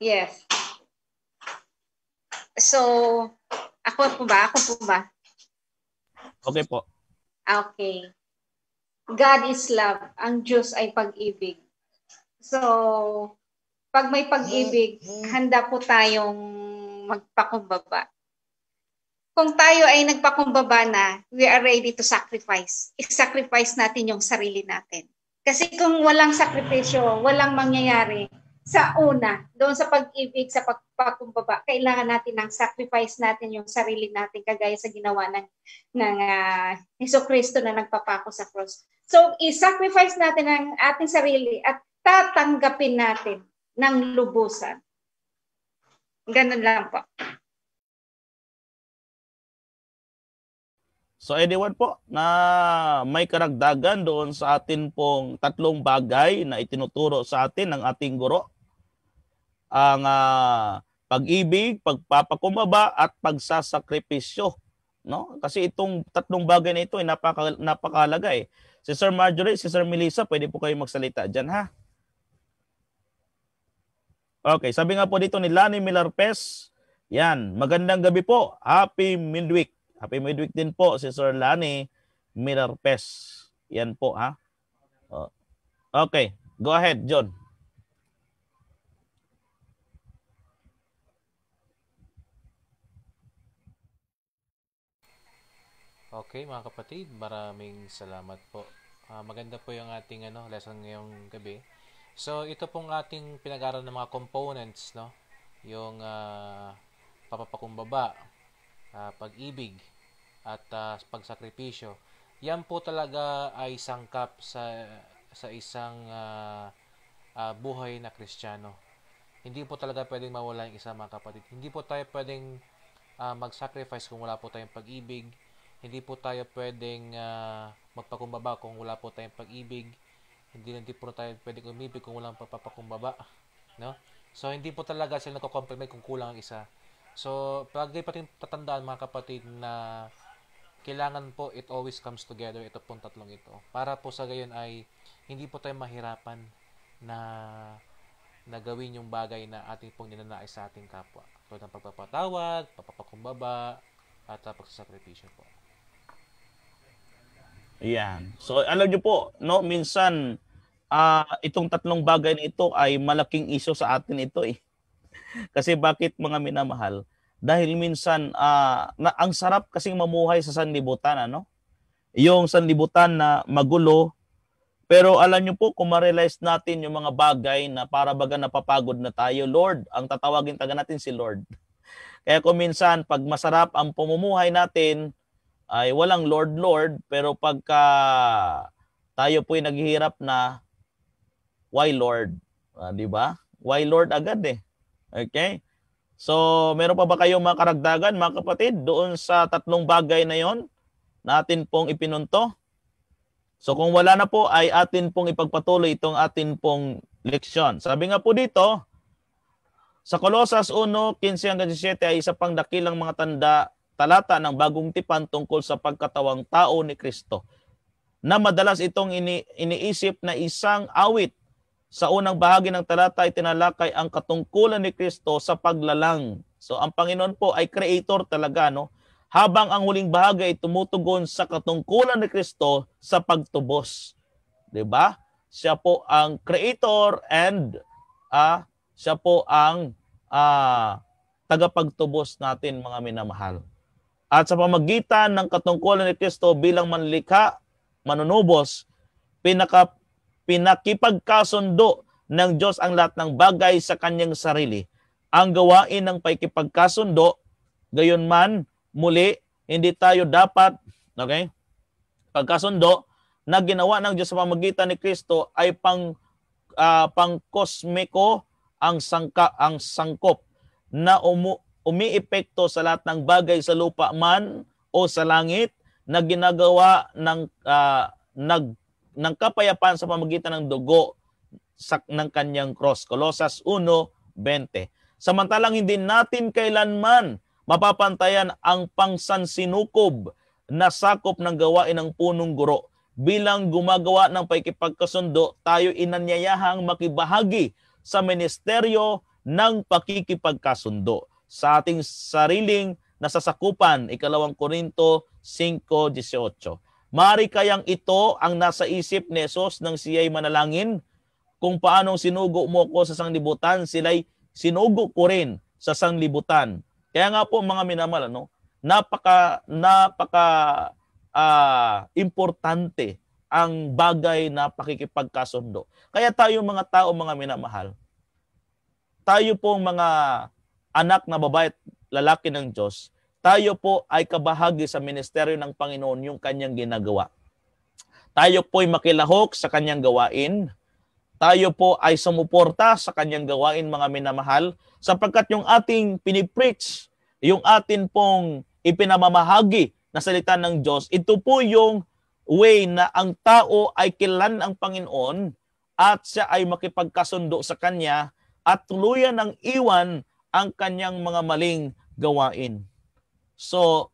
Yes. So, ako po ba? Okay po. Okay. God is love. Ang Diyos ay pag-ibig. So, pag may pag-ibig, handa po tayong magpakumbaba. Kung tayo ay nagpakumbaba na, we are ready to sacrifice. I-sacrifice natin yung sarili natin. Kasi kung walang sakripisyo, walang mangyayari, sa una, doon sa pag-ibig, sa pagpakumbaba, kailangan natin ng sacrifice natin yung sarili natin, kagaya sa ginawa ng Jesucristo na nagpapako sa cross. So, i-sacrifice natin ang ating sarili at tatanggapin natin ng lubusan. Ganun lang po. So anyone po na may karagdagan doon sa atin pong tatlong bagay na itinuturo sa atin ng ating guro, ang pag-ibig, pagpapakumbaba at pagsasakripisyo, no? Kasi itong tatlong bagay na ito ay napakahalaga eh. Si Sir Marjorie, si Sir Melissa, pwede po kayo magsalita diyan, ha? Okay, sabi nga po dito ni Lani Milarpes, yan, magandang gabi po. Happy midweek. Happy midweek din po si Sir Lani Milarpes. Yan po, ha? Okay, go ahead, John. Okay, mga kapatid, maraming salamat po. Maganda po yung ating lesson ngayong gabi. So, ito pong ating pinag-aral ng mga components, no? Yung papapakumbaba, pag-ibig, at pagsakripisyo. Yan po talaga ay sangkap sa isang buhay na Kristiyano. Hindi po talaga pwedeng mawala yung isa, mga kapatid. Hindi po tayo pwedeng mag-sacrifice kung wala po tayong pag-ibig. Hindi po tayo pwedeng magpakumbaba kung wala po tayong pag-ibig. Hindi po tayo pwedeng umibig kung walang papapakumbaba, no? So hindi po talaga sila nagko-complement kung kulang ang isa. So palagi pa rin tatandaan, mga kapatid, na kailangan po it always comes together, ito pong tatlong ito. Para po sa gayon ay hindi po tayo mahirapan na gawin yung bagay na ating pong ninanais sa ating kapwa. Tulad ng pagpapatawad, papapakumbaba, at pagsasakripisyo po. Ayan. So alam niyo po, no, minsan itong tatlong bagay na ito ay malaking issue sa atin ito eh. Kasi bakit, mga minamahal? Dahil minsan ang sarap kasing mamuhay sa sanlibutan, ano? Yung sanlibutan na magulo, pero alam niyo po, kung ma-realize natin yung mga bagay na para baga napapagod na tayo, Lord, ang tatawagin taga natin si Lord. Kaya kung minsan pag masarap ang pamumuhay natin, ay walang Lord, pero pagka tayo po'y naghihirap na, why Lord? Di ba? Why Lord agad eh. Okay? So, meron pa ba kayong mga karagdagan, mga kapatid, doon sa tatlong bagay na yon natin pong ipinunto? So, kung wala na po, ay atin pong ipagpatuloy itong atin pong leksyon. Sabi nga po dito, sa Colosas 1:15-17 ay isa pang dakilang mga talata ng bagong tipan tungkol sa pagkatawang tao ni Kristo, na madalas itong iniisip na isang awit. Sa unang bahagi ng talata ay tinalakay ang katungkulan ni Kristo sa paglalang. So ang Panginoon po ay creator talaga, no? Habang ang huling bahagi ay tumutugon sa katungkulan ni Kristo sa pagtubos. 'Di ba? Siya po ang creator and siya po ang tagapagtubos natin, mga minamahal. At sa pamagitan ng katungkulan ni Kristo bilang manlikha, manunubos, pinakipagkasundo ng Diyos ang lahat ng bagay sa kanyang sarili. Ang gawain ng pakikipagkasundo, gayon man, muli, hindi tayo dapat, okay, pagkasundo na ginawa ng Diyos sa pamagitan ni Kristo ay pang-kosmiko ang sangkop na umiepekto sa lahat ng bagay sa lupa man o sa langit na ginagawa ng kapayapaan sa pamamagitan ng dugo ng kanyang cross. Colosas 1:20. Samantalang hindi natin kailanman mapapantayan ang pangsansinukob na sakop ng gawain ng punong guro. Bilang gumagawa ng pakikipagkasundo, tayo inanyayahang makibahagi sa ministeryo ng pakikipagkasundo sa ating sariling nasasakupan. 2 Korinto 5:18. Mari kayang ito ang nasa isip ni Jesus nang siya'y manalangin, kung paanong sinugo mo ko sa sanglibutan, sila'y sinugo ko rin sa sanglibutan. Kaya nga po, mga minamahal, napaka importante ang bagay na pakikipagkasundo. Kaya tayo mga tao, mga minamahal, tayo pong mga anak na babae at lalaki ng Diyos, tayo po ay kabahagi sa ministeryo ng Panginoon, yung kanyang ginagawa. Tayo po ay makilahok sa kanyang gawain. Tayo po ay sumuporta sa kanyang gawain, mga minamahal, sapagkat yung ating pinipreach, yung atin pong ipinamamahagi na salita ng Diyos, ito po yung way na ang tao ay kilalan ang Panginoon at siya ay makipagkasundo sa Kanya at tuluyan ng iwan ang kanyang mga maling gawain. So,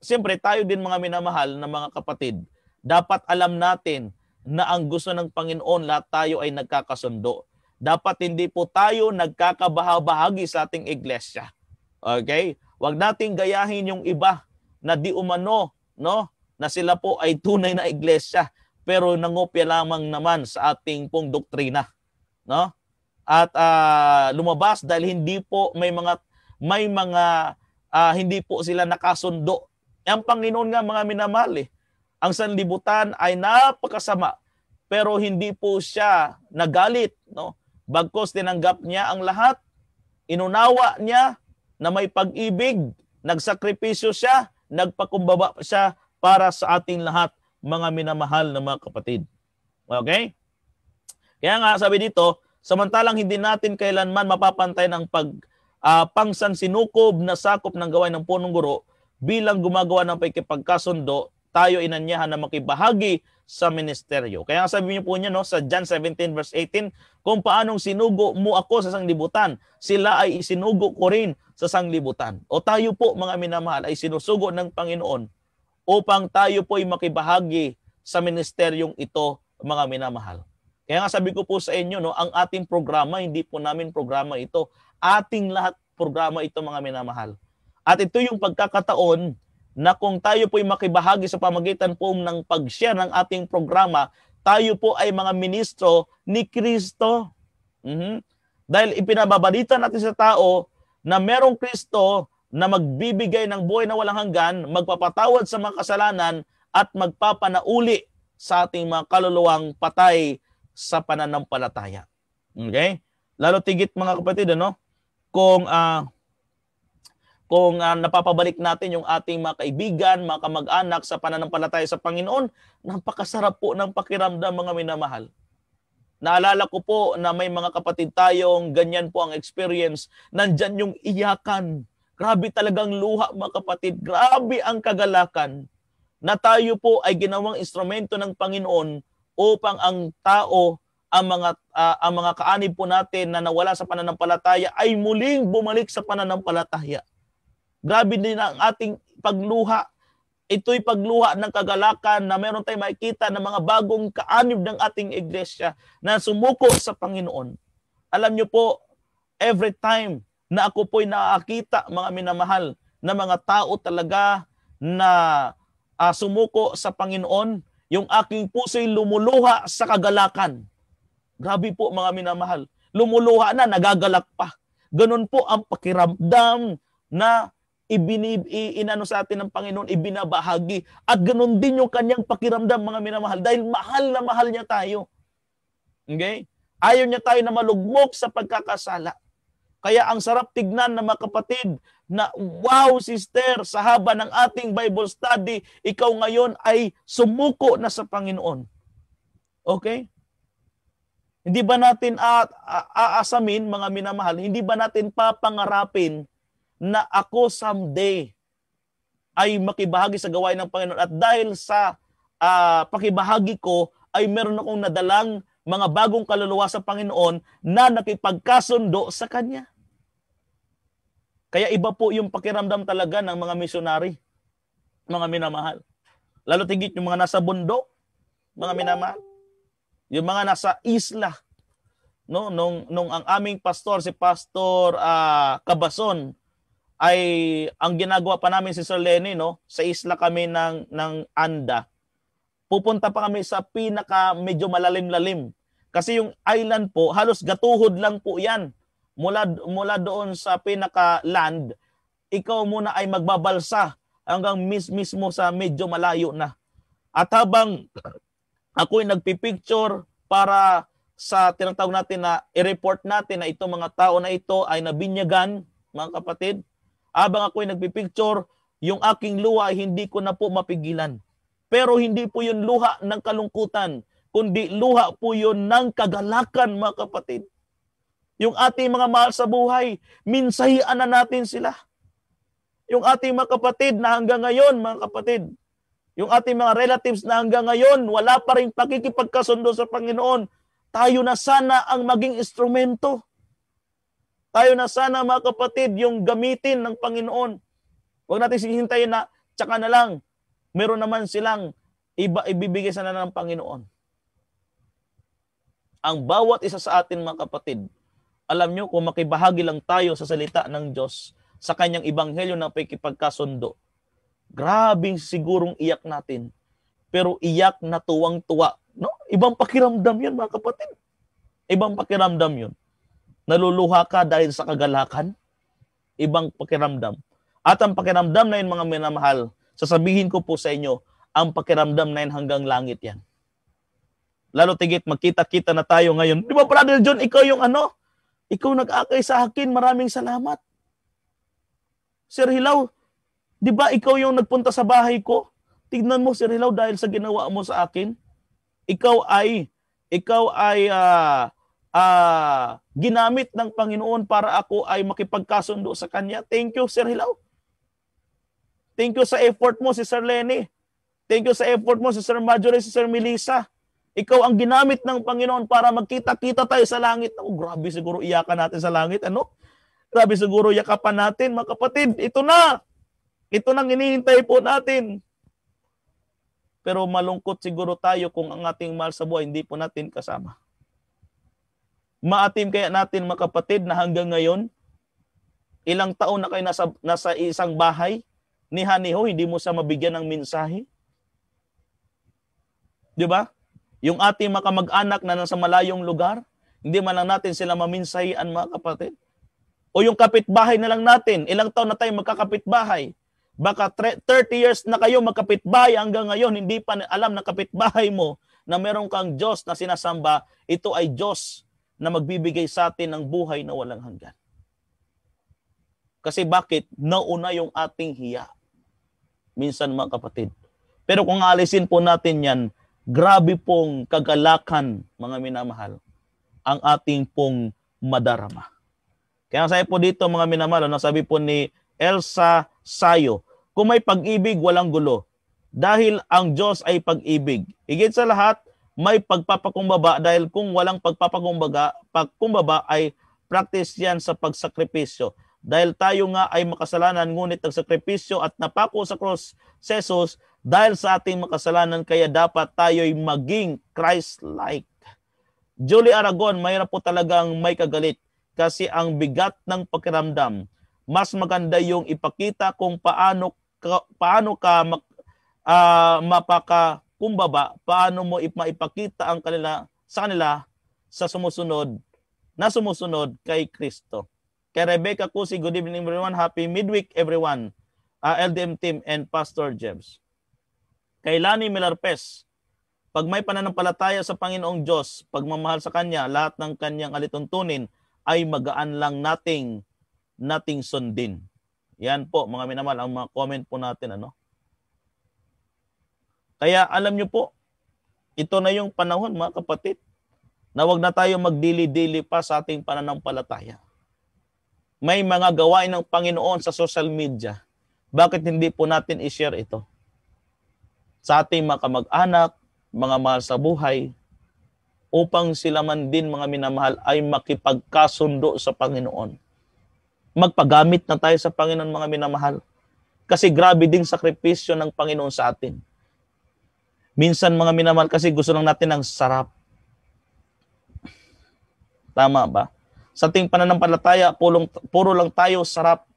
siyempre tayo din mga minamahal na mga kapatid, dapat alam natin na ang gusto ng Panginoon lahat tayo ay nagkakasundo. Dapat hindi po tayo nagkakabahagi sa ating iglesia. Okay? Huwag nating gayahin yung iba na di umano, no? Na sila po ay tunay na iglesia pero nangopya lamang naman sa ating pong doktrina, no? At lumabas dahil hindi po may mga hindi po sila nakasundo. Ang Panginoon nga mga minamahal, ang sanlibutan ay napakasama pero hindi po siya nagalit, no? Bagkus tinanggap niya ang lahat, inunawa niya na may pag-ibig, nagsakripisyo siya, nagpakumbaba siya para sa ating lahat, mga minamahal na mga kapatid. Okay? Kaya nga sabi dito, samantalang hindi natin kailanman mapapantay ng pangsansinukob na sakop ng gawain ng punong guro, bilang gumagawa ng pakikipagkasundo, tayo inanyahan na makibahagi sa ministeryo. Kaya nga sabi niyo po niya, no, sa John 17 verse 18, kung paanong sinugo mo ako sa sanglibutan, sila ay isinugo ko rin sa sanglibutan. O tayo po mga minamahal ay sinusugo ng Panginoon upang tayo po ay makibahagi sa ministeryong ito, mga minamahal. Kaya nga sabi ko po sa inyo, no, ang ating programa, hindi po namin programa ito. Ating lahat programa ito, mga minamahal. At ito yung pagkakataon na kung tayo po ay makibahagi sa pamagitan po ng pag-share ng ating programa, tayo po ay mga ministro ni Kristo. Dahil ipinababalita natin sa tao na merong Kristo na magbibigay ng buhay na walang hanggan, magpapatawad sa mga kasalanan at magpapanauli sa ating mga kaluluwang patay sa pananampalataya. Okay? Lalo tigit mga kapatid, ano? Kung napapabalik natin yung ating mga kaibigan, mga kamag-anak sa pananampalataya sa Panginoon, napakasarap po ng pakiramdam, mga minamahal. Naalala ko po na may mga kapatid tayong ganyan po ang experience. Nandyan yung iyakan. Grabe talagang luha, mga kapatid. Grabe ang kagalakan na tayo po ay ginawang instrumento ng Panginoon upang ang tao, ang mga kaanib po natin na nawala sa pananampalataya ay muling bumalik sa pananampalataya. Grabe din ang ating pagluha. Ito'y pagluha ng kagalakan na meron tayong makikita ng mga bagong kaanib ng ating iglesia na sumuko sa Panginoon. Alam niyo po, every time na ako po'y nakakita, mga minamahal, na mga tao talaga na sumuko sa Panginoon, yung aking puso'y lumuluha sa kagalakan. Grabe po, mga minamahal. Lumuluha na, nagagalak pa. Ganun po ang pakiramdam na inano sa atin ng Panginoon, ibinabahagi. At ganun din yung kanyang pakiramdam, mga minamahal, dahil mahal na mahal niya tayo. Okay? Ayaw niya tayo na malugmok sa pagkakasala. Kaya ang sarap tignan na mga kapatid, na wow sister, sa haba ng ating Bible study, ikaw ngayon ay sumuko na sa Panginoon. Okay? Hindi ba natin aasamin, mga minamahal, hindi ba natin papangarapin na ako someday ay makibahagi sa gawain ng Panginoon at dahil sa pakibahagi ko ay meron akong nadalang mga bagong kaluluwa sa Panginoon na nakipagkasundo sa Kanya. Kaya iba po yung pakiramdam talaga ng mga misyonary, mga minamahal. Lalo tigit yung mga nasa bundok, mga minamahal. Yung mga nasa isla. No? Nung ang aming pastor, si Pastor Cabason, ay ang ginagawa pa namin si Sir Lenny, no? Sa isla kami ng Anda. Pupunta pa kami sa pinaka medyo malalim-lalim. Kasi yung island po, halos gatuhod lang po yan. Mula doon sa pinaka land, ikaw muna ay magbabalsa hanggang mismo sa medyo malayo na. At habang ako'y nagpipicture para sa tinatawag natin na i-report natin na itong mga tao na ito ay nabinyagan, mga kapatid, habang ako'y nagpipicture, yung aking luha ay hindi ko na po mapigilan. Pero hindi po yun luha ng kalungkutan, kundi luha po yun ng kagalakan, mga kapatid. Yung ating mga mahal sa buhay, minsahian na natin sila. Yung ating mga kapatid na hanggang ngayon, mga kapatid, yung ating mga relatives na hanggang ngayon, wala pa rin pakikipagkasundo sa Panginoon, tayo na sana ang maging instrumento. Tayo na sana, mga kapatid, yung gamitin ng Panginoon. Huwag natin hihintayin na, tsaka na lang, meron naman silang ibibigay sana ng Panginoon. Ang bawat isa sa atin, mga kapatid, alam nyo, kung makibahagi lang tayo sa salita ng Diyos, sa kanyang ebanghelyo na pakikipagkasundo, grabing sigurong iyak natin. Pero iyak na tuwang-tuwa. No? Ibang pakiramdam yun, mga kapatid. Ibang pakiramdam yun. Naluluha ka dahil sa kagalakan. Ibang pakiramdam. At ang pakiramdam na yun, mga minamahal, sasabihin ko po sa inyo, ang pakiramdam na yun hanggang langit yan. Lalo tigit, magkita-kita na tayo ngayon. Di ba, Brother John, ikaw yung ano? Ikaw nag-akay sa akin, maraming salamat. Sir Hilaw, di ba ikaw yung nagpunta sa bahay ko? Tignan mo, Sir Hilaw, dahil sa ginawa mo sa akin, ikaw ay ginamit ng Panginoon para ako ay makipagkasundo sa Kanya. Thank you, Sir Hilaw. Thank you sa effort mo, si Sir Lenny. Thank you sa effort mo, si Sir Marjorie, si Sir Melissa. Ikaw ang ginamit ng Panginoon para magkita-kita tayo sa langit. Oh, grabe siguro iyakan natin sa langit. Ano? Grabe siguro yakapan natin, mga kapatid. Ito na. Ito nang hinihintay po natin. Pero malungkot siguro tayo kung ang ating mahal sa buhay hindi po natin kasama. Maatim kaya natin, mga kapatid, na hanggang ngayon, ilang taon na kayo nasa isang bahay, niha-niho, hindi mo sa mabigyan ng mensahe. Di ba? Yung ating mga kamag-anak na nasa malayong lugar, hindi man lang natin sila maminsahian, mga kapatid. O yung kapitbahay na lang natin, ilang taon na tayo magkakapitbahay. Baka 30 years na kayo magkapitbahay hanggang ngayon, hindi pa alam na kapitbahay mo na meron kang Diyos na sinasamba, ito ay Diyos na magbibigay sa atin ng buhay na walang hanggan. Kasi bakit? Nauna yung ating hiya. Minsan, mga kapatid. Pero kung alisin po natin yan, grabe pong kagalakan, mga minamahal, ang ating pong madarama. Kaya sabi po dito, mga minamahal, nasabi po ni Elsa Sayo, kung may pag-ibig, walang gulo. Dahil ang Diyos ay pag-ibig. Higit sa lahat, may pagpapakumbaba dahil kung walang pagpapakumbaba ay practice yan sa pagsakripisyo. Dahil tayo nga ay makasalanan, ngunit nagsakripisyo at napako sa cross si Jesus, dahil sa ating makasalanan, kaya dapat tayo'y maging Christ-like. Julie Aragon, mayroon po talagang may kagalit kasi ang bigat ng pakiramdam. Mas maganda yung ipakita kung paano ka mapakakumbaba, paano mo maipakita ang sa kanila sa sumusunod kay Kristo. Kay Rebecca Cusi, good evening everyone. Happy midweek everyone. LDM team and Pastor James. Kay Lani Milarpes, pag may pananampalataya sa Panginoong Diyos, pagmamahal sa Kanya, lahat ng Kanyang alituntunin ay magaan lang nating sundin. Yan po, mga minamahal, ang mga comment po natin. Ano? Kaya alam nyo po, ito na yung panahon, mga kapatid, na wag na tayo magdili-dili pa sa ating pananampalataya. May mga gawain ng Panginoon sa social media. Bakit hindi po natin i-share ito? Sa ating mga kamag-anak, mga mahal sa buhay, upang sila man din, mga minamahal, ay makipagkasundo sa Panginoon. Magpagamit na tayo sa Panginoon, mga minamahal. Kasi grabe ding sakripisyo ng Panginoon sa atin. Minsan, mga minamahal, kasi gusto lang natin ng sarap. Tama ba? Sa ating pananampalataya, puro lang tayo sarap.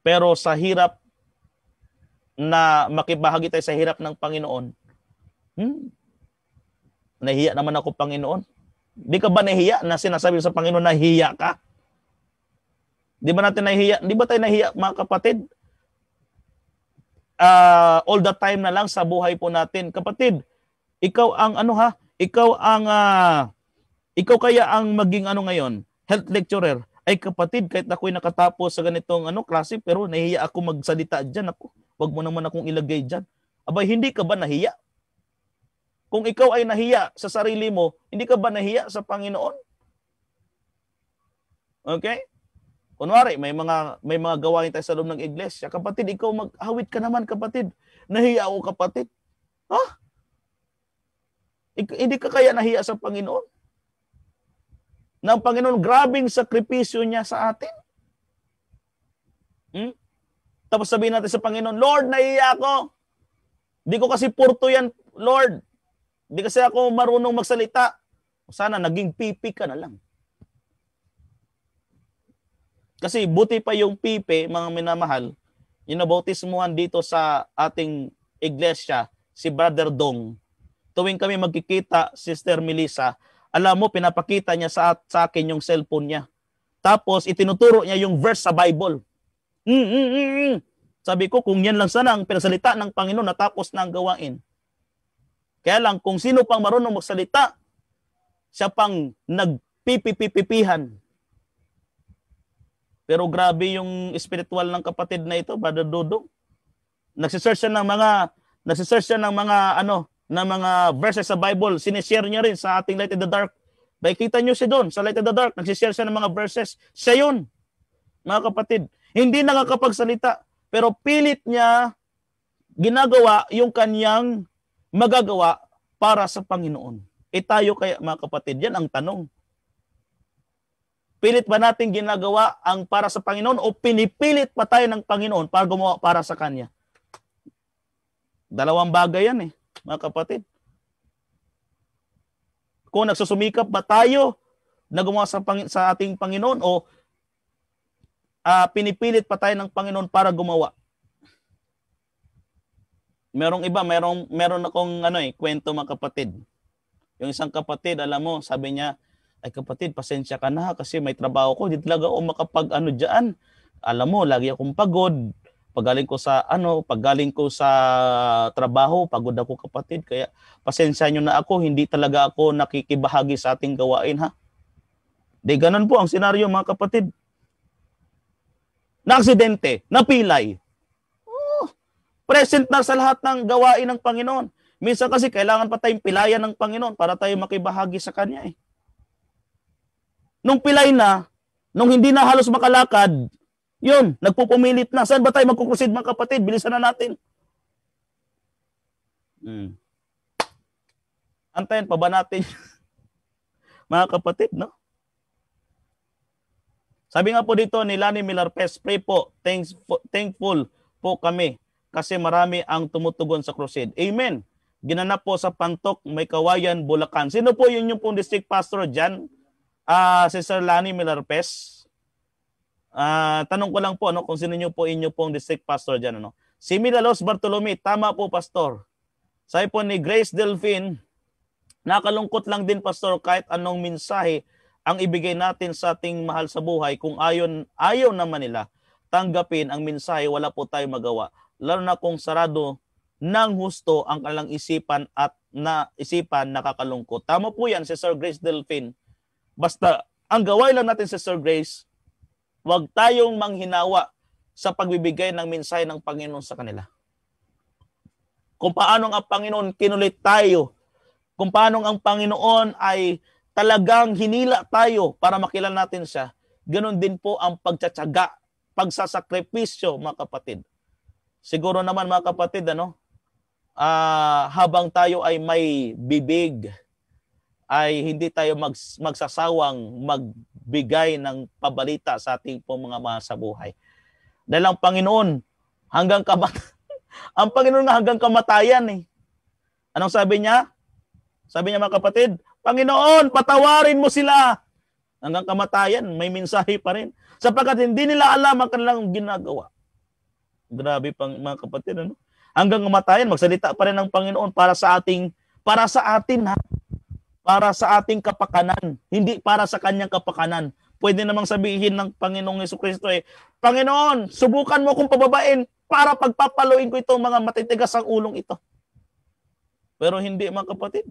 Pero sa hirap na makibahagi tayo sa hirap ng Panginoon, nahiya naman ako, Panginoon. Di ka ba nahiya na sinasabi sa Panginoon na hiya ka? Di ba natin nahiya? Di ba tayo nahiya, mga kapatid? All the time na lang sa buhay po natin. Kapatid, ikaw ang ikaw kaya ang maging ngayon, health lecturer. Ay kapatid, kahit ako'y nakatapos sa ganitong klase, pero nahiya ako magsalita dyan. Ako, wag mo naman akong ilagay dyan. Abay, hindi ka ba nahiya? Kung ikaw ay nahiya sa sarili mo, hindi ka ba nahiya sa Panginoon? Okay? Kunwari, may mga gawain tayo sa loob ng iglesia. Kapatid, ikaw maghawid ka naman, kapatid. Nahiya ako, kapatid. Ha? Hindi ka kaya nahiya sa Panginoon? Ng Panginoon, grabing sakripisyo niya sa atin. Tapos sabihin natin sa Panginoon, Lord, nahiya ako. Di ko kasi purto yan, Lord. Di kasi ako marunong magsalita. Sana naging pipi ka na lang. Kasi buti pa yung pipi, mga minamahal, yung nabautismuhan dito sa ating iglesia, si Brother Dong. Tuwing kami magkikita, Sister Melissa, alam mo, pinapakita niya sa akin yung cellphone niya. Tapos, itinuturo niya yung verse sa Bible. Sabi ko, kung yan lang sana ang pinasalita ng Panginoon, natapos na ang gawain. Kaya lang, kung sino pang marunong magsalita, siya pang nagpipipipipihan. Pero grabe yung spiritual ng kapatid na ito, Brother Dodong. Nagsisearch siya ng mga verses sa Bible. Sinishare niya rin sa ating Light in the Dark. Nakikita niyo siya doon sa Light in the Dark. Nagsishare siya ng mga verses. Siya yun, mga kapatid. Hindi nakakapagsalita. Pero pilit niya ginagawa yung kanyang magagawa para sa Panginoon. Tayo kaya, mga kapatid, yan ang tanong. Pilit ba natin ginagawa ang para sa Panginoon o pinipilit pa tayo ng Panginoon para gumawa para sa Kanya? Dalawang bagay yan mga kapatid. Kung nagsusumikap ba tayo na gumawa sa ating Panginoon o pinipilit pa tayo ng Panginoon para gumawa? Merong iba, meron akong kwento, mga kapatid. Yung isang kapatid, alam mo, sabi niya, ay kapatid, pasensya ka na kasi may trabaho ko. Hindi talaga ako dyan. Alam mo, lagi akong pagod. Paggaling ko sa trabaho, pagod ako, kapatid. Kaya pasensya nyo na ako, hindi talaga ako nakikibahagi sa ating gawain, ha? Di ganun po ang senaryo, mga kapatid. Na-aksidente, napilay. Present na sa lahat ng gawain ng Panginoon. Minsan kasi kailangan pa tayong pilayan ng Panginoon para tayo makibahagi sa Kanya Nung pilay na, nung hindi na halos makalakad, yun, nagpupumilit na. Saan ba tayo magkukusid, mga kapatid? Bilisan na natin. Antayin pa ba natin, mga kapatid, no? Sabi nga po dito ni Lani Milarpes, pray po, thankful po kami kasi marami ang tumutugon sa crusade. Amen. Ginanap po sa Pantok, May Kawayan, Bulacan. Sino po yun yung pong district pastor dyan? Si Sir Lani Milarpes. Tanong ko lang po kung sino nyo po inyo pong district pastor dyan. Si Milalos Bartolome, tama po, pastor. Sabi po ni Grace Delphine, nakalungkot lang din, pastor, kahit anong mensahe ang ibigay natin sa ating mahal sa buhay, kung ayaw naman nila tanggapin ang mensahe, wala po tayo magawa. Lalo na kung sarado ng husto ang kanilang isipan at nakakalungkot. Tama po yan si Sir Grace Delphine. Basta, ang gawain lang natin sa Sir Grace, huwag tayong manghinawa sa pagbibigay ng mensahe ng Panginoon sa kanila. Kung paano ang Panginoon kinulit tayo, kung paano ang Panginoon ay talagang hinila tayo para makilala natin siya, ganoon din po ang pagtsatsaga, pagsasakripisyo, mga kapatid. Siguro naman, mga kapatid, habang tayo ay may bibig, ay hindi tayo magsasawang magbigay ng pabalita sa ating pong mga mahal sa buhay. Dahil ang Panginoon, ang Panginoon nga hanggang kamatayan. Anong sabi niya? Sabi niya, mga kapatid, Panginoon, patawarin mo sila. Hanggang kamatayan, may mensahe pa rin. Sapagkat hindi nila alam ang kanilang ginagawa. Grabe pang mga kapatid, Hanggang kamatayan, magsalita pa rin ng Panginoon para sa atin, ha? Para sa ating kapakanan, hindi para sa kanyang kapakanan. Pwede namang sabihin ng Panginoong Jesucristo, Panginoon, subukan mo kung pababain para pagpapaluin ko itong mga matitigas ang ulong ito. Pero hindi, mga kapatid.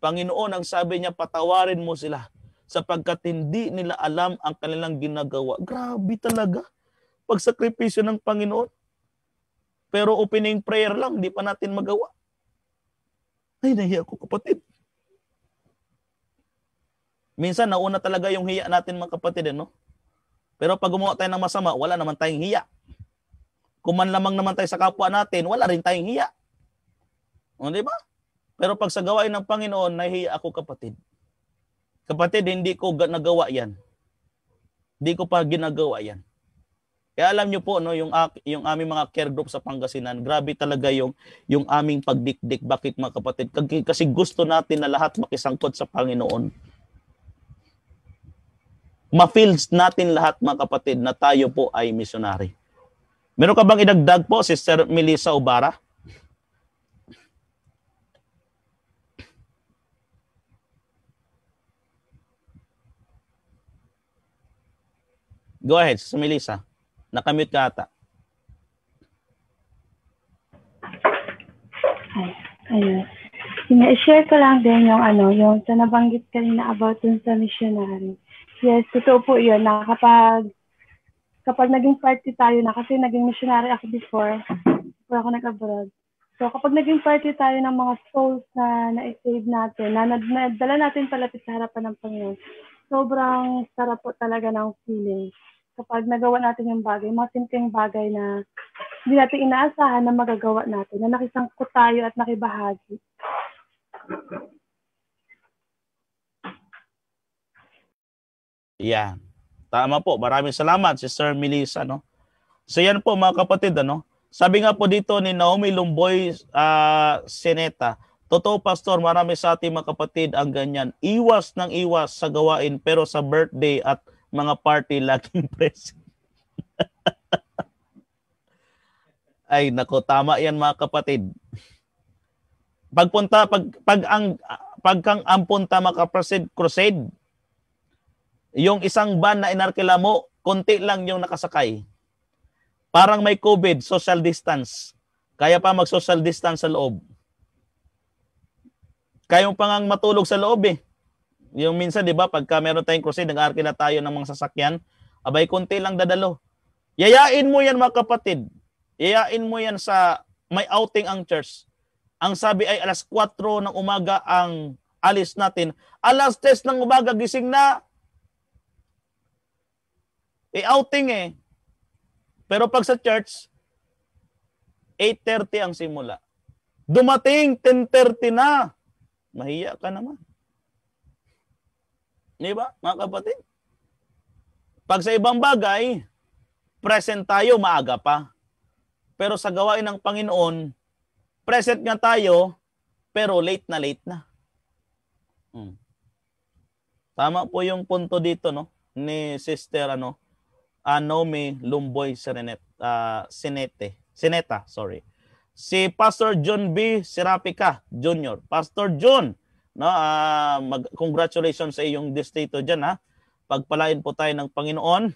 Panginoon, ang sabi niya, patawarin mo sila sapagkat hindi nila alam ang kanilang ginagawa. Grabe talaga. Pagsakripisyo ng Panginoon. Pero opening prayer lang, hindi pa natin magawa. Ay, nahiya ko, kapatid. Minsan, nauna talaga yung hiya natin, mga kapatid, Pero pag gumawa tayo ng masama, wala naman tayong hiya. Kung manlamang naman tayo sa kapwa natin, wala rin tayong hiya. O, di ba? Pero pag sa gawain ng Panginoon, nahihiya ako, kapatid. Kapatid, hindi ko nagawa yan. Hindi ko pa ginagawa yan. Kaya alam nyo po, no, yung aming mga care group sa Pangasinan, grabe talaga yung aming pagdikdik. Bakit, mga kapatid? Kasi gusto natin na lahat makisangkot sa Panginoon. Ma-feels natin lahat, mga kapatid, na tayo po ay missionary. Meron ka bang idagdag po, Sister Melissa Ubara? Go ahead, Sister Melissa. Nakamute ka ata. Ayun. I-share ko lang din yung sa nabanggit kanina about dun sa missionary. Yes, totoo po yun na kapag naging party tayo na, kasi naging missionary ako before ako nag-abroad. So kapag naging party tayo ng mga souls na na-save natin, na nadala natin palapit sa harapan ng Panginoon, sobrang sarap po talaga ng feeling. Kapag nagawa natin yung bagay, mga simpleng bagay na hindi natin inaasahan na magagawa natin, na nakisangkot tayo at nakibahagi. Yeah. Tama po. Maraming salamat, Sister Melissa, no? So yan po, mga kapatid, ano? Sabi nga po dito ni Naomi Lumboy Seneta, totoo, Pastor, marami sa ating mga kapatid ang ganyan. Iwas ng iwas sa gawain, pero sa birthday at mga party laging present. Ay, nako, tama yan, mga kapatid. Pag ang punta maka-crusade, yung isang van na inarkila mo, konti lang yung nakasakay. Parang may COVID, social distance. Kaya pa mag-social distance sa loob. Kaya mo pang matulog sa loob eh. Yung minsan, di ba, pagka meron tayong crusade, nag-arkila tayo ng mga sasakyan, abay, konti lang dadalo. Yayain mo yan, mga kapatid. Yayain mo yan sa may outing ang church. Ang sabi ay alas 4 ng umaga ang alis natin. Alas 3 ng umaga, gising na. Outing eh. Pero pag sa church, 8:30 ang simula. Dumating, 10:30 na. Mahiya ka naman. Di ba, mga kapatid? Pag sa ibang bagay, present tayo, maaga pa. Pero sa gawain ng Panginoon, present nga tayo, pero late na. Tama po yung punto dito, no, ni Sister Naomi Lumboy Seneta. Si Pastor John B. Serapica Jr. Pastor John, no, congratulations sa iyong distrito diyan, ha. Pagpalain po tayo ng Panginoon.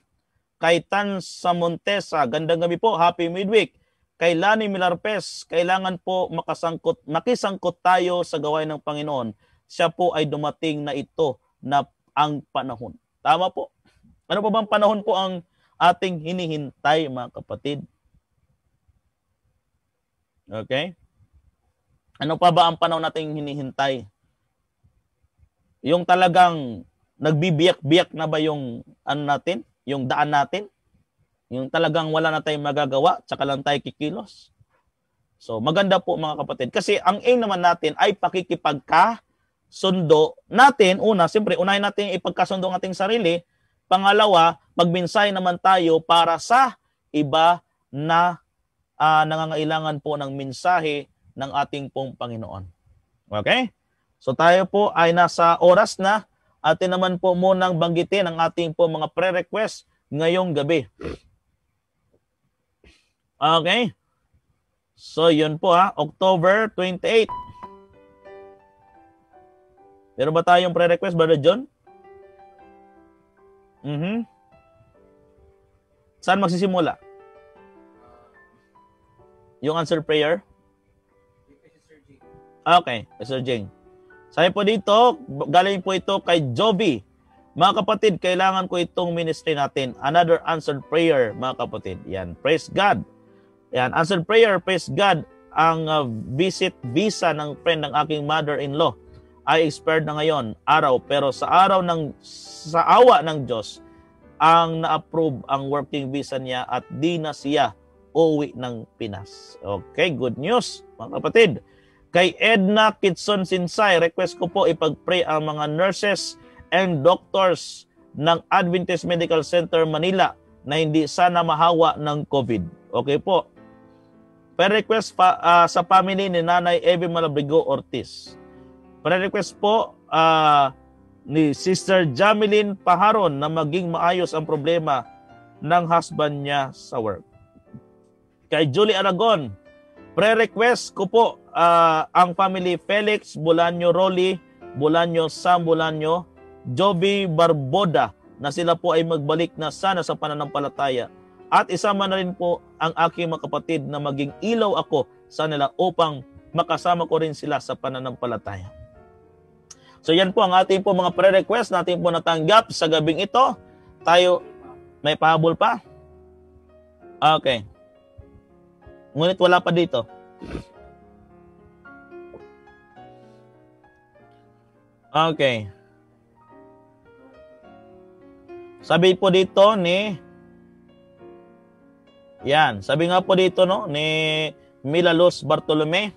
Kay Tan Samontesa, gandang gabi po, happy midweek. Kay Lani Milarpes, kailangan po makisangkot tayo sa gawain ng Panginoon. Siya po ay dumating na ito na ang panahon. Tama po. Ano pa bang panahon po ang ating hinihintay, mga kapatid? Okay? Ano pa ba ang panahon nating hinihintay? Yung talagang nagbibiyak-biyak na ba yung natin? Yung daan natin? Yung talagang wala na tayong magagawa, tsaka lang tayo kikilos? So, maganda po, mga kapatid. Kasi ang aim naman natin ay pakikipagkasundo natin. Una, siyempre, unahin natin ipagkasundo ang ating sarili. Pangalawa, magminsay naman tayo para sa iba na nangangailangan po ng mensahe ng ating pong Panginoon. Okay? So tayo po ay nasa oras na. Atin naman po munang banggitin ang ating po mga pre-request ngayong gabi. Okay? So yun po, October 28. Meron ba tayong pre-request, Brother John? Saan magsisimula? Yung answer prayer? Okay, Sir Jing. Sabi po dito, galing po ito kay Joby. Mga kapatid, kailangan ko itong ministry natin. Another answered prayer, mga kapatid. Yan, praise God. Yan, answered prayer, praise God. Ang visit visa ng friend ng aking mother-in-law ay expired na ngayon, araw. Pero sa awa ng Diyos, ang na-approve ang working visa niya at di na siya uuwi ng Pinas. Okay, good news mga kapatid. Kay Edna Kitson Sinsay, request ko po ipag-pray ang mga nurses and doctors ng Adventist Medical Center Manila na hindi sana mahawa ng COVID. Okay po. Per-request pa sa family ni Nanay Evie Malabrigo Ortiz. Per-request po ni Sister Jameline Paharon na maging maayos ang problema ng husband niya sa work. Kay Julie Aragon, pre-request ko po ang family Felix Bulanyo Rolly, Bulanyo Sam Bulanyo, Joby Barboda na sila po ay magbalik na sana sa pananampalataya. At isama na rin po ang aking mga kapatid na maging ilaw ako sa nila upang makasama ko rin sila sa pananampalataya. So yan po ang ating po mga pre-request natin po natanggap sa gabing ito. Tayo, may pahabol pa? Okay. Ngunit wala pa dito. Okay. Sabi po dito sabi nga po dito ni Mila Luz Bartolome.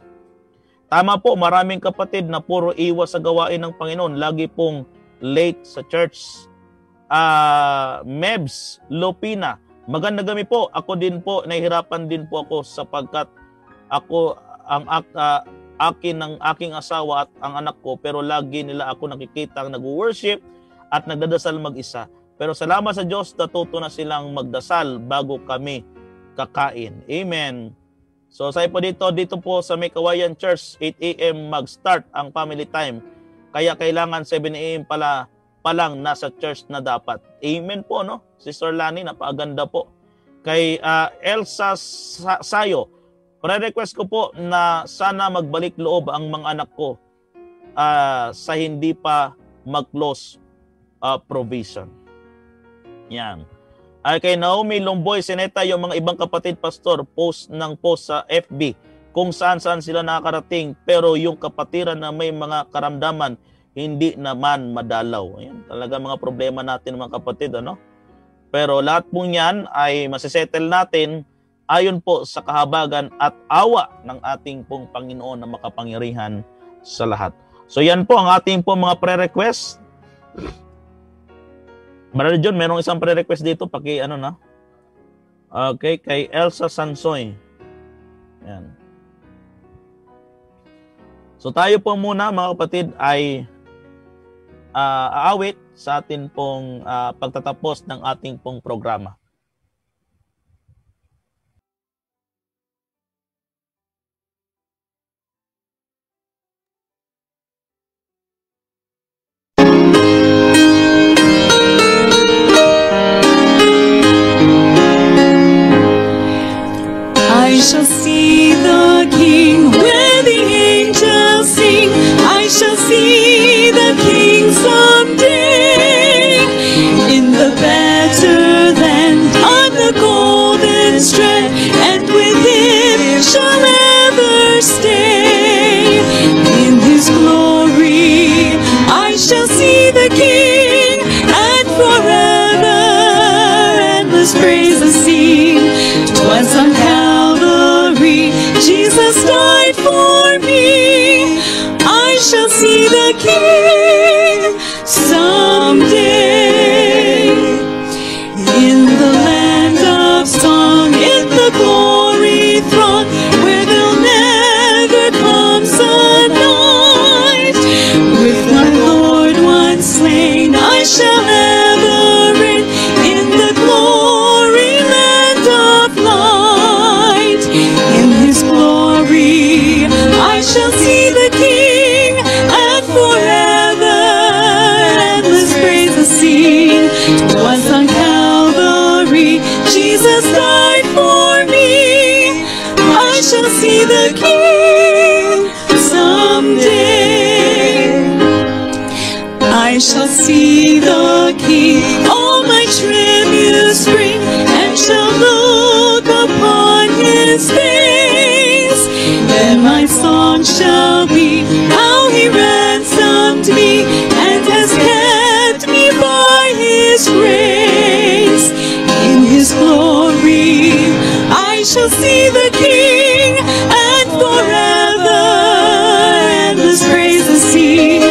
Tama po, maraming kapatid na puro iwas sa gawain ng Panginoon. Lagi pong late sa church. Mebs Lupina, magandang gabi po. Ako din po, nahihirapan din po ako sapagkat ako ang aking asawa at ang anak ko, pero lagi nila ako nakikita ang nag-worship at nagdadasal mag-isa. Pero salamat sa Diyos, natuto na silang magdasal bago kami kakain. Amen. So sabi po dito po sa May Kawayan Church, 8 a.m. mag-start ang family time. Kaya kailangan 7 a.m. pa lang nasa church na dapat. Amen po, no? Sister Lani, napakaganda po. Kay Elsa Sayo, pre-request ko po na sana magbalik loob ang mga anak ko sa hindi pa mag-close provision. Yan. Ay kay Naomi Lomboy Seneta, yung mga ibang kapatid pastor post sa FB kung saan sila nakakarating, pero yung kapatiran na may mga karamdaman hindi naman madalaw. Ayan, talaga mga problema natin mga kapatid, ano? Pero lahat po niyan ay masisettle natin ayon po sa kahabagan at awa ng ating pong Panginoon na makapangyarihan sa lahat. So yan po ang ating po mga pre-request. Brother John, merong isang pre-request dito. Okay, kay Elsa Sansoy. Yan. So tayo po muna mga kapatid ay aawit sa atin pong pagtatapos ng ating pong programa. I shall see the King when the angels sing. I shall see the King someday in the better land on the golden strand, and with him shall ever stay. In his glory I shall see the King, and forever endless praises sing. 'Twas on Calvary Jesus died for me. I shall see the King someday. In the land of song, in the glory throng, where there'll never comes a night. With my Lord once slain, I shall ever reign in the glory land of light. In his glory I shall see the King, and forever endless praises sing. 'Twas on Calvary Jesus died for me. I shall see the King someday. I shall see the King, all my tributes bring, and shall look upon his face. Then my song shall be how he ransomed me and has kept me by his grace. shall see the King, and forever endless praises sing.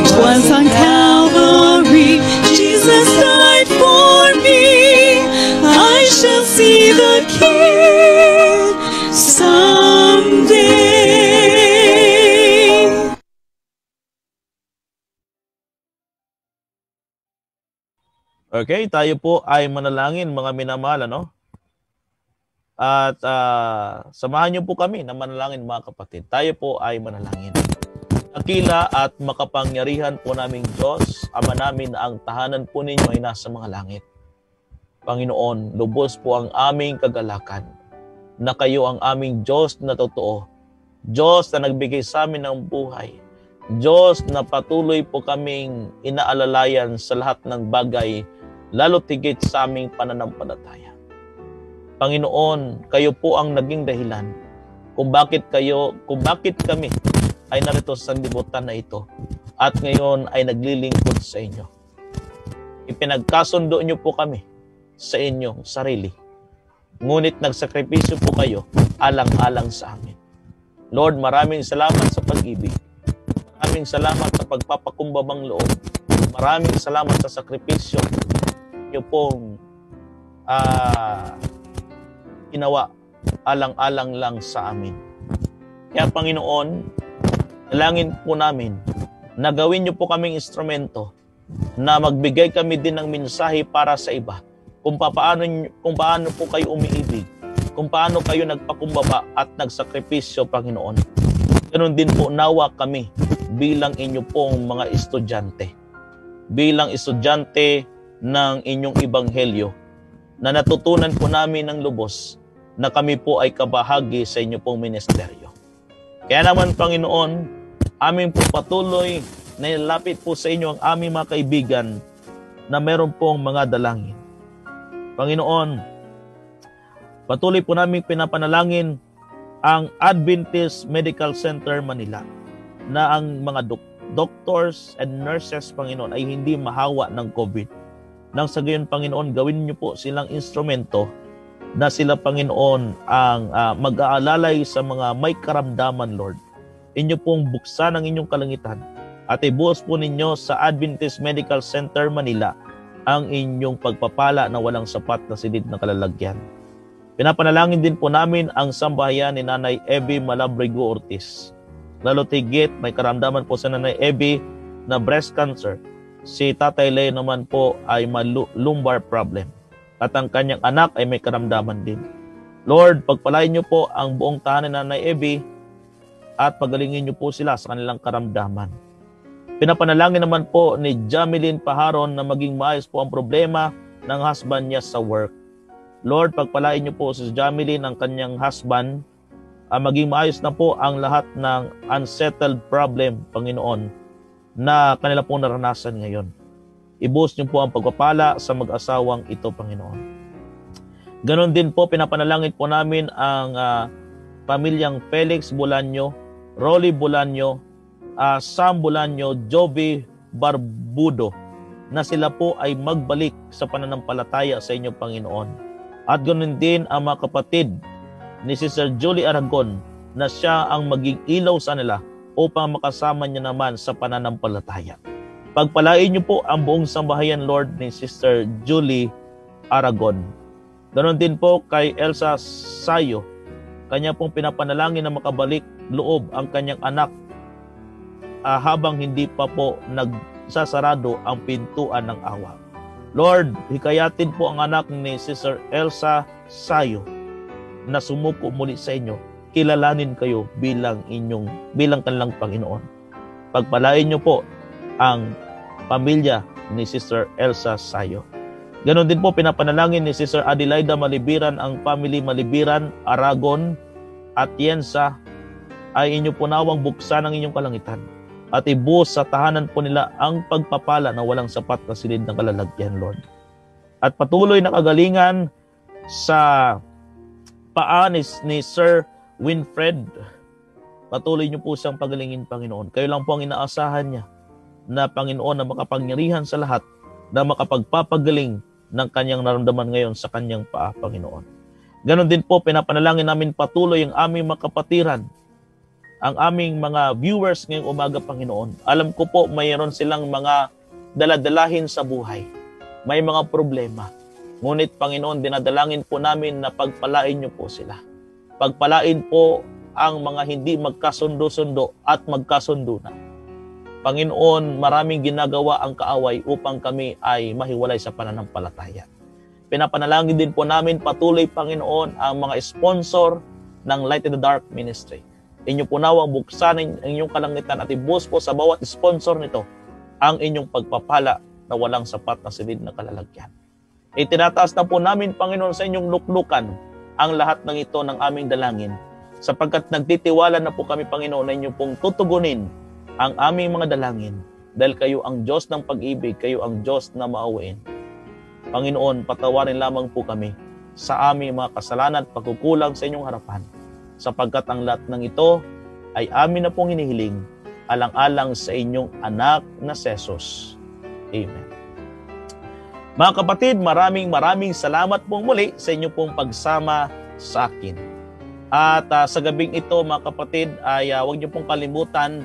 'Twas on Calvary, Jesus died for me. I shall see the King someday. Okay, tayo po ay manalangin mga minamahal, ano? At samahan niyo po kami na manalangin mga kapatid. Tayo po ay manalangin. Dakila at makapangyarihan po naming Diyos, Ama namin, ang tahanan po ninyo ay nasa mga langit. Panginoon, lubos po ang aming kagalakan na kayo ang aming Diyos na totoo. Diyos na nagbigay sa amin ng buhay. Diyos na patuloy po kaming inaalalayan sa lahat ng bagay, lalo tigit sa aming pananampalataya. Panginoon, kayo po ang naging dahilan kung bakit kami ay narito sa sanlibutan na ito at ngayon ay naglilingkod sa inyo. Ipinagkasundo niyo po kami sa inyong sarili. Ngunit nagsakripisyo po kayo alang-alang sa amin. Lord, maraming salamat sa pag-ibig. Maraming salamat sa pagpapakumbabang loob. Maraming salamat sa sakripisyo niyo pong ginawa alang-alang lang sa amin. Kaya Panginoon, dalangin po namin na gawin niyo po kaming instrumento na magbigay kami din ng mensahe para sa iba kung paano po kayo umiibig, kung paano kayo nagpakumbaba at nagsakripisyo, Panginoon. Ganon din po nawa kami bilang inyo pong mga estudyante. Bilang estudyante ng inyong ebanghelyo na natutunan po namin ng lubos na kami po ay kabahagi sa inyo pong ministeryo. Kaya naman, Panginoon, aming po patuloy na nilapit po sa inyo ang aming mga kaibigan na meron pong mga dalangin. Panginoon, patuloy po namin pinapanalangin ang Adventist Medical Center Manila na ang mga doctors and nurses, Panginoon, ay hindi mahawa ng COVID. Nang sa gayon, Panginoon, gawin niyo po silang instrumento na sila, Panginoon, ang mag-aalalay sa mga may karamdaman, Lord. Inyo pong buksan ang inyong kalangitan at ibuhos po ninyo sa Adventist Medical Center Manila ang inyong pagpapala na walang sapat na silid na kalalagyan. Pinapanalangin din po namin ang sambahayan ni Nanay Evie Malabrigo Ortiz. Lalo tigit, may karamdaman po sa Nanay Evie na breast cancer. Si Tatay Leo naman po ay lumbar problem. At ang kanyang anak ay may karamdaman din. Lord, pagpalain niyo po ang buong tahanan ni Nanay Evie at pagalingin niyo po sila sa kanilang karamdaman. Pinapanalangin naman po ni Jameline Paharon na maging maayos po ang problema ng husband niya sa work. Lord, pagpalain niyo po si Jameline, ang kanyang husband, maging maayos na po ang lahat ng unsettled problem, Panginoon, na kanila pong naranasan ngayon. Ibuhos niyo po ang pagpapala sa mag-asawang ito, Panginoon. Ganon din po, pinapanalangin po namin ang pamilyang Felix Bulanyo, Rolly Bulanyo, Sam Bulanyo, Joby Barbudo, na sila po ay magbalik sa pananampalataya sa inyo, Panginoon. At ganon din ang mga kapatid ni Sister Julie Aragon na siya ang maging ilaw sa nila upang makasama niya naman sa pananampalataya. Pagpalain niyo po ang buong sambahayan, Lord, ni Sister Julie Aragon. Ganon din po kay Elsa Sayo. Kanya pong pinapanalangin na makabalik loob ang kanyang anak habang hindi pa po nagsasarado ang pintuan ng awa. Lord, hikayatin po ang anak ni Sister Elsa Sayo na sumuko muli sa inyo. Kilalanin kayo bilang kanilang Panginoon. Pagpalain niyo po ang pamilya ni Sister Elsa Sayo. Ganon din po pinapanalangin ni Sister Adelaida Malibiran ang family Malibiran, Aragon at Yensa ay inyo po nawang buksan ang inyong kalangitan at ibuhos sa tahanan po nila ang pagpapala na walang sapat na silid ng kalalagyan, Lord. At patuloy na kagalingan sa paa ni Sir Winfred. Patuloy niyo po siyang pagalingin, Panginoon. Kayo lang po ang inaasahan niya na Panginoon na makapangyarihan sa lahat, na makapagpapagaling ng kanyang naramdaman ngayon sa kanyang paa, Panginoon. Ganon din po, pinapanalangin namin patuloy ang aming mga kapatiran, ang aming mga viewers ngayong umaga, Panginoon. Alam ko po, mayroon silang mga daladalahin sa buhay. May mga problema. Ngunit, Panginoon, dinadalangin po namin na pagpalain niyo po sila. Pagpalain po ang mga hindi magkasundo-sundo at magkasundo na. Panginoon, maraming ginagawa ang kaaway upang kami ay mahiwalay sa pananampalataya. Pinapanalangin din po namin patuloy, Panginoon, ang mga sponsor ng Light in the Dark Ministry. Inyo po nawang buksan ang inyong kalangitan at ibuhos po sa bawat sponsor nito ang inyong pagpapala na walang sapat na silid na kalalagyan. Itinataas na po namin, Panginoon, sa inyong luklukan ang lahat ng ito ng aming dalangin, sapagkat nagtitiwala na po kami, Panginoon, na inyo pong tutugunin ang aming mga dalangin dahil kayo ang Diyos ng pag-ibig, kayo ang Diyos na maawain. Panginoon, patawarin lamang po kami sa aming mga kasalanan at pagkukulang sa inyong harapan, sapagkat ang lahat ng ito ay amin na pong hinihiling alang-alang sa inyong anak na si Jesus. Amen. Mga kapatid, maraming salamat pong muli sa inyong pong pagsama sa akin. At sa gabing ito, mga kapatid, ay huwag niyo pong kalimutan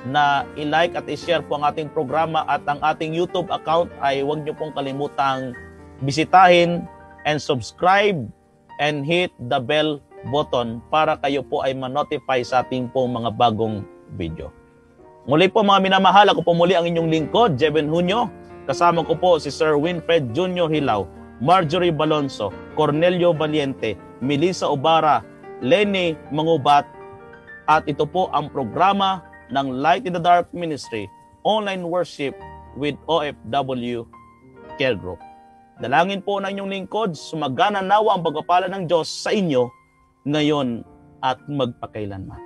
na i-like at i-share po ang ating programa, at ang ating YouTube account ay huwag niyo pong kalimutang bisitahin and subscribe and hit the bell button para kayo po ay ma-notify sa ating pong mga bagong video. Muli po, mga minamahal, ako po muli ang inyong lingkod, Jeven Junio. Kasama ko po si Sir Winfred Junior Hilaw, Marjorie Balonso, Cornelio Valiente, Melissa Obara, Lenny Mangubat, at ito po ang programa ng Light in the Dark Ministry, Online Worship with OFW Care Group. Dalangin po ng inyong lingkod, sumagana nawa ang pagpapala ng Diyos sa inyo ngayon at magpakailanman.